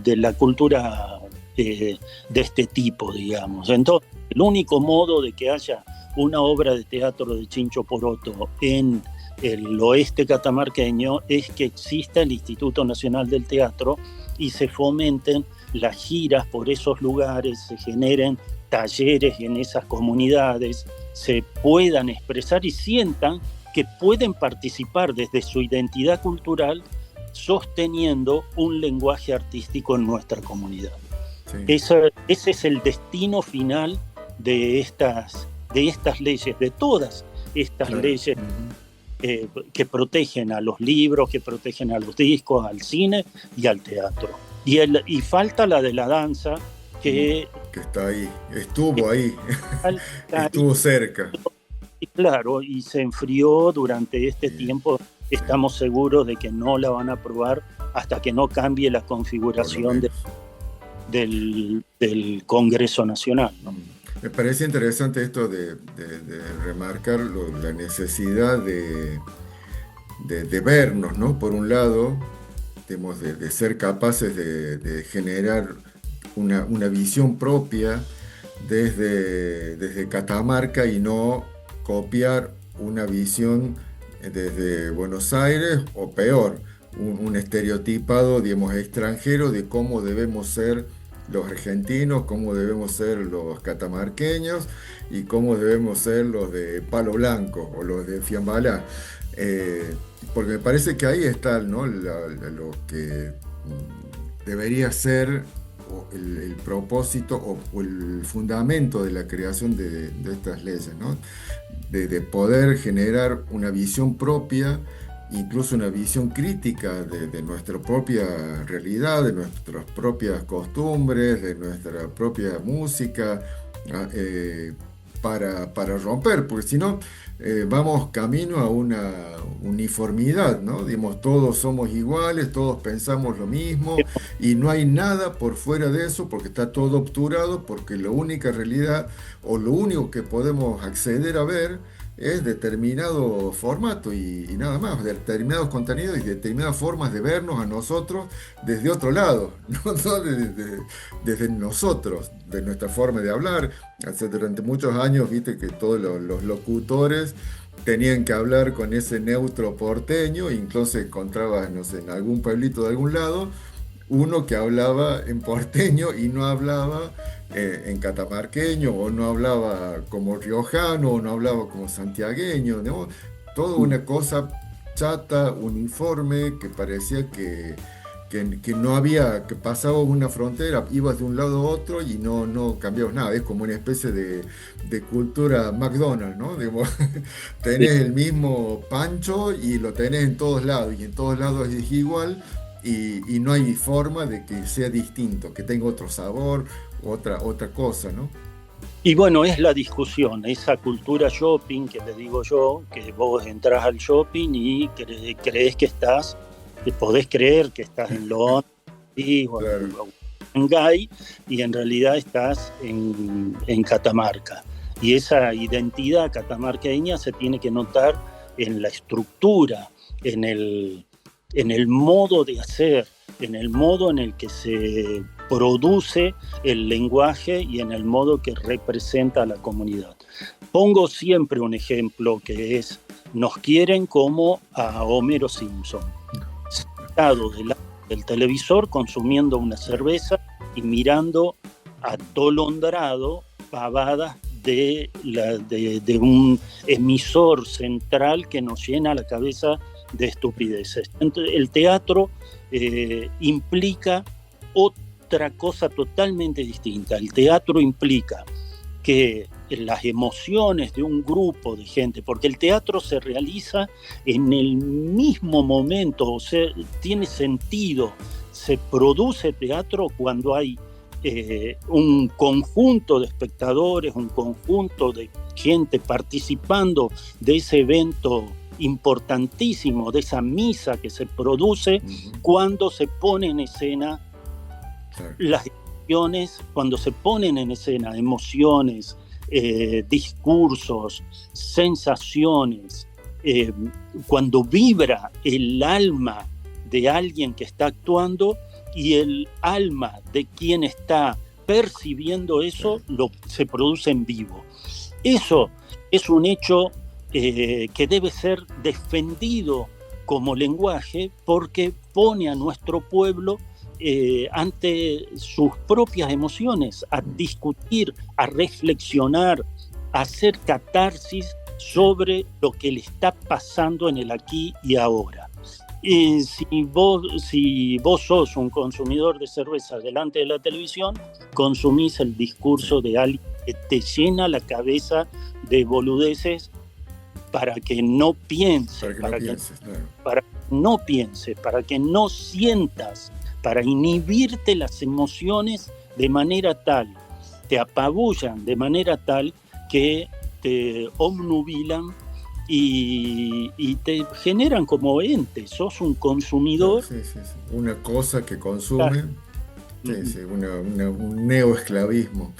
S17: la cultura de este tipo, digamos. Entonces, El único modo de que haya una obra de teatro de Chincho Poroto en el oeste catamarqueño es que exista el Instituto Nacional del Teatro y se fomenten las giras por esos lugares, se generen talleres en esas comunidades, se puedan expresar y sientan que pueden participar desde su identidad cultural sosteniendo un lenguaje artístico en nuestra comunidad. Sí. Ese es el destino final de estas leyes, de todas estas leyes que protegen a los libros, que protegen a los discos, al cine y al teatro. Y falta la de la danza, que
S1: está ahí, estuvo ahí, estuvo cerca.
S17: Y claro, y se enfrió durante este tiempo. Estamos seguros de que no la van a aprobar hasta que no cambie la configuración del Congreso Nacional, ¿no?
S1: Me parece interesante esto de remarcar la necesidad de vernos, ¿no? Por un lado, de ser capaces de generar una visión propia desde Catamarca y no copiar una visión desde Buenos Aires o peor, un estereotipado, digamos, extranjero de cómo debemos ser los argentinos, cómo debemos ser los catamarqueños y cómo debemos ser los de Palo Blanco o los de Fiambalá. Porque me parece que ahí está, ¿no? lo que debería ser el propósito o el fundamento de la creación de estas leyes, ¿no? De poder generar una visión propia, incluso una visión crítica de nuestra propia realidad, de nuestras propias costumbres, de nuestra propia música, para romper, porque si no vamos camino a una uniformidad, ¿no? Digamos, todos somos iguales, todos pensamos lo mismo y no hay nada por fuera de eso porque está todo obturado, porque la única realidad o lo único que podemos acceder a ver es determinado formato y nada más, determinados contenidos y determinadas formas de vernos a nosotros desde otro lado, no desde nosotros, de nuestra forma de hablar. Durante muchos años, viste que todos los locutores tenían que hablar con ese neutro porteño, incluso encontrabas, no sé, en algún pueblito de algún lado, uno que hablaba en porteño y no hablaba en catamarqueño, o no hablaba como riojano, o no hablaba como santiagueño, ¿no? Toda una cosa chata, uniforme, que parecía que no había, que pasabas una frontera, ibas de un lado a otro y no cambiabas nada. Es como una especie de cultura McDonald's, ¿no? Digo, tenés el mismo pancho y lo tenés en todos lados, y en todos lados es igual, y no hay forma de que sea distinto, que tenga otro sabor, otra cosa, ¿no?
S17: Y bueno, es la discusión, esa cultura shopping que le digo yo, que vos entras al shopping y crees que podés creer que estás en Londres o en Shanghái, y en realidad estás en Catamarca. Y esa identidad catamarqueña se tiene que notar en la estructura, en el modo de hacer, en el modo en el que se produce el lenguaje y en el modo que representa a la comunidad. Pongo siempre un ejemplo que es: nos quieren como a Homero Simpson, sentado del televisor consumiendo una cerveza y mirando atolondrado pavadas de un emisor central que nos llena la cabeza de estupideces. Entonces, el teatro implica otra cosa totalmente distinta. El teatro implica que las emociones de un grupo de gente, porque el teatro se realiza en el mismo momento, o sea, tiene sentido, se produce teatro cuando hay un conjunto de espectadores, un conjunto de gente participando de ese evento importantísimo, de esa misa que se produce cuando se pone en escena las emociones, cuando se ponen en escena emociones, discursos, sensaciones, cuando vibra el alma de alguien que está actuando y el alma de quien está percibiendo eso, se produce en vivo. Eso es un hecho que debe ser defendido como lenguaje, porque pone a nuestro pueblo ante sus propias emociones, a discutir, a reflexionar, a hacer catarsis sobre lo que le está pasando en el aquí y ahora. Si vos sos un consumidor de cerveza delante de la televisión, consumís el discurso de alguien que te llena la cabeza de boludeces para que no pienses, para que no sientas, para inhibirte las emociones de manera tal, te apabullan de manera tal que te obnubilan y te generan como ente. Sos un consumidor.
S1: Sí. Una cosa que consume. Un neoesclavismo.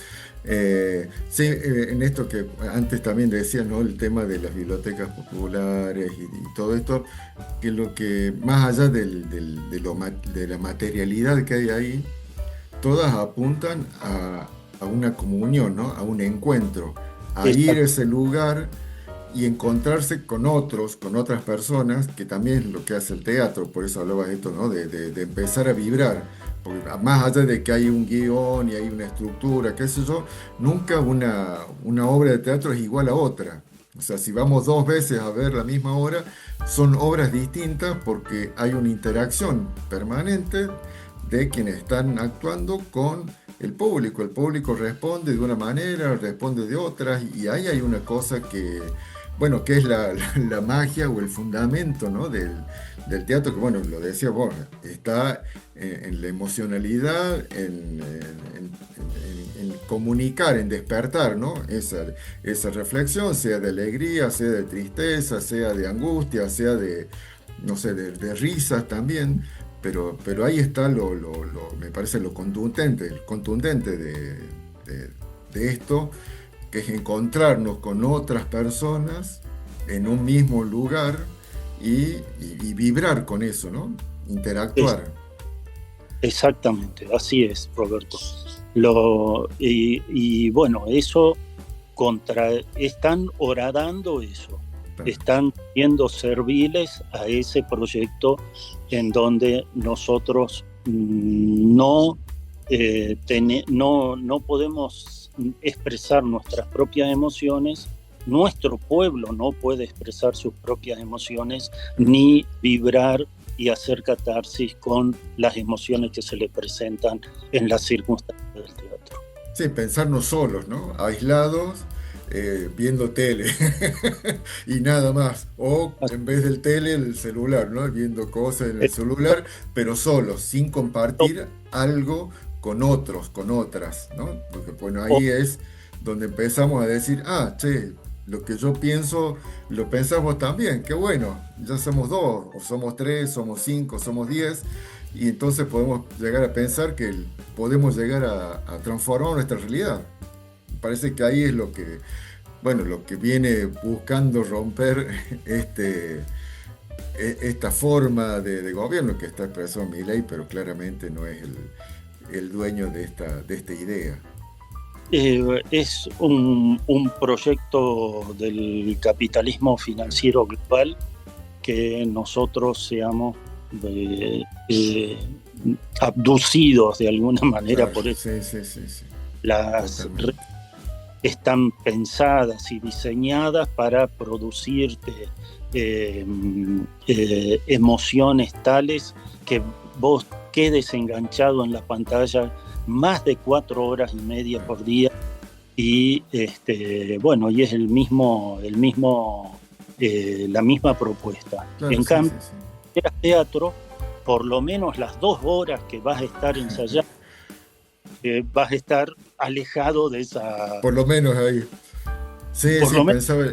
S1: En esto que antes también decía, ¿no? El tema de las bibliotecas populares y todo esto, que lo que más allá de la materialidad que hay ahí, todas apuntan a una comunión, ¿no? A un encuentro, a ir a ese lugar y encontrarse con otros, con otras personas, que también es lo que hace el teatro. Por eso hablaba de esto, ¿no? De empezar a vibrar. Porque más allá de que hay un guión y hay una estructura, qué sé yo, nunca una obra de teatro es igual a otra. O sea, si vamos 2 veces a ver la misma obra, son obras distintas porque hay una interacción permanente de quienes están actuando con el público. El público responde de una manera, responde de otra, y ahí hay una cosa que, bueno, que es la magia o el fundamento, ¿no? del teatro, que, bueno, lo decía vos, está en la emocionalidad, en comunicar, en despertar, ¿no? Esa reflexión, sea de alegría, sea de tristeza, sea de angustia, sea de, no sé, de risas también, pero ahí está me parece lo contundente de esto, que es encontrarnos con otras personas en un mismo lugar y vibrar con eso, ¿no? Interactuar.
S17: Exactamente, así es, Roberto. Bueno, eso están horadando eso, están siendo serviles a ese proyecto en donde nosotros no podemos expresar nuestras propias emociones, nuestro pueblo no puede expresar sus propias emociones ni vibrar y hacer catarsis con las emociones que se le presentan en las circunstancias del teatro.
S1: Sí, pensarnos solos, ¿no? Aislados, viendo tele y nada más, o en vez del tele el celular, ¿no? Viendo cosas en el celular, pero solos, sin compartir algo con otros, con otras, ¿no? Porque bueno, ahí es donde empezamos a decir, che, lo que yo pienso, lo pensamos también, qué bueno, ya somos 2, o somos 3, somos 5, somos 10, y entonces podemos llegar a pensar que podemos llegar a transformar nuestra realidad. Parece que ahí es lo que viene buscando romper esta forma de gobierno que está expresado en Milei, pero claramente no es el dueño de esta idea.
S17: Es un proyecto del capitalismo financiero global que nosotros seamos abducidos de alguna manera por eso.
S1: Sí.
S17: Las están pensadas y diseñadas para producirte emociones tales que vos quedes enganchado en la pantalla más de 4 horas y media por día, y y es la misma propuesta. Claro, en cambio, si eras teatro, por lo menos las 2 horas que vas a estar ensayando, vas a estar alejado de esa...
S1: Por lo menos ahí. Sí, pensaba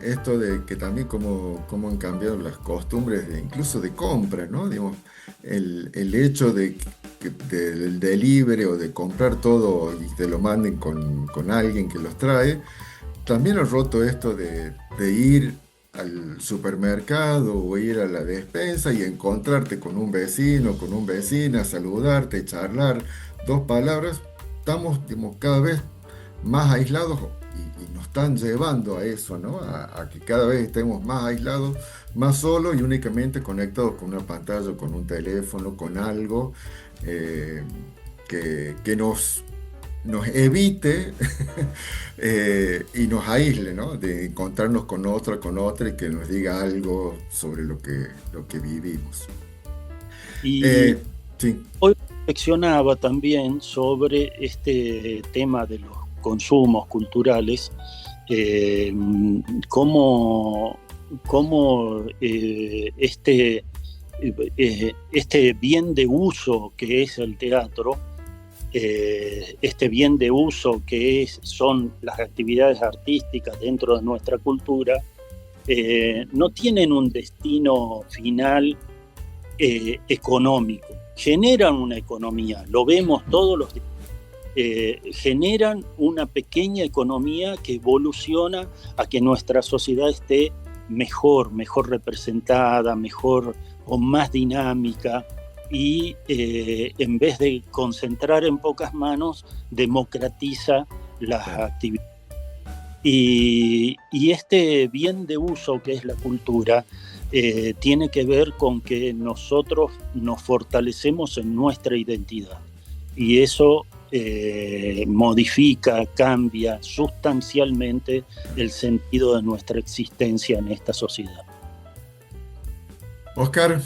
S1: esto de que también cómo han cambiado las costumbres incluso de compra, ¿no? Digamos, el hecho del delivery o de comprar todo y te lo manden con alguien que los trae, también ha roto esto de ir al supermercado o ir a la despensa y encontrarte con un vecino, con una vecina, saludarte, charlar, 2 palabras, estamos cada vez más aislados y nos están llevando a eso, ¿no? A que cada vez estemos más aislados, más solos y únicamente conectados con una pantalla, con un teléfono, con algo que nos evite y nos aísle, ¿no? De encontrarnos con otra y que nos diga algo sobre lo que vivimos.
S17: Y
S1: sí.
S17: Hoy reflexionaba también sobre este tema de los consumos culturales, cómo este bien de uso que es el teatro, este bien de uso que son las actividades artísticas dentro de nuestra cultura, no tienen un destino final económico. Generan una economía, lo vemos todos los días. Generan una pequeña economía que evoluciona a que nuestra sociedad esté mejor representada, mejor o más dinámica, y en vez de concentrar en pocas manos, democratiza las actividades. Y este bien de uso que es la cultura tiene que ver con que nosotros nos fortalecemos en nuestra identidad, y eso modifica, cambia sustancialmente el sentido de nuestra existencia en esta sociedad.
S1: Oscar,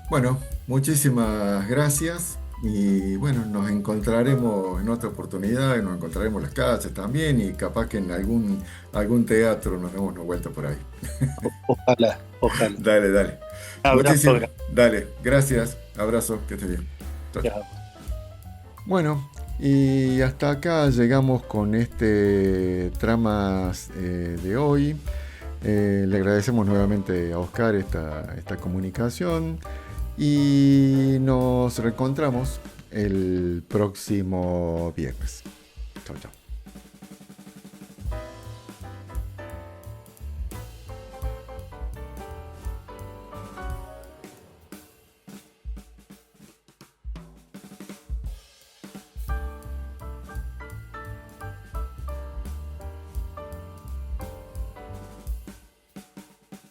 S1: bueno, muchísimas gracias y bueno, nos encontraremos en otra oportunidad, nos encontraremos en las calles también y capaz que en algún teatro nos demos una vuelta por ahí.
S17: Ojalá.
S1: Dale.
S17: Abrazo.
S1: Dale, gracias, abrazo, que estés bien.
S17: Chao.
S1: Bueno, y hasta acá llegamos con este Tramas de hoy. Le agradecemos nuevamente a Oscar esta comunicación y nos reencontramos el próximo viernes. Chao.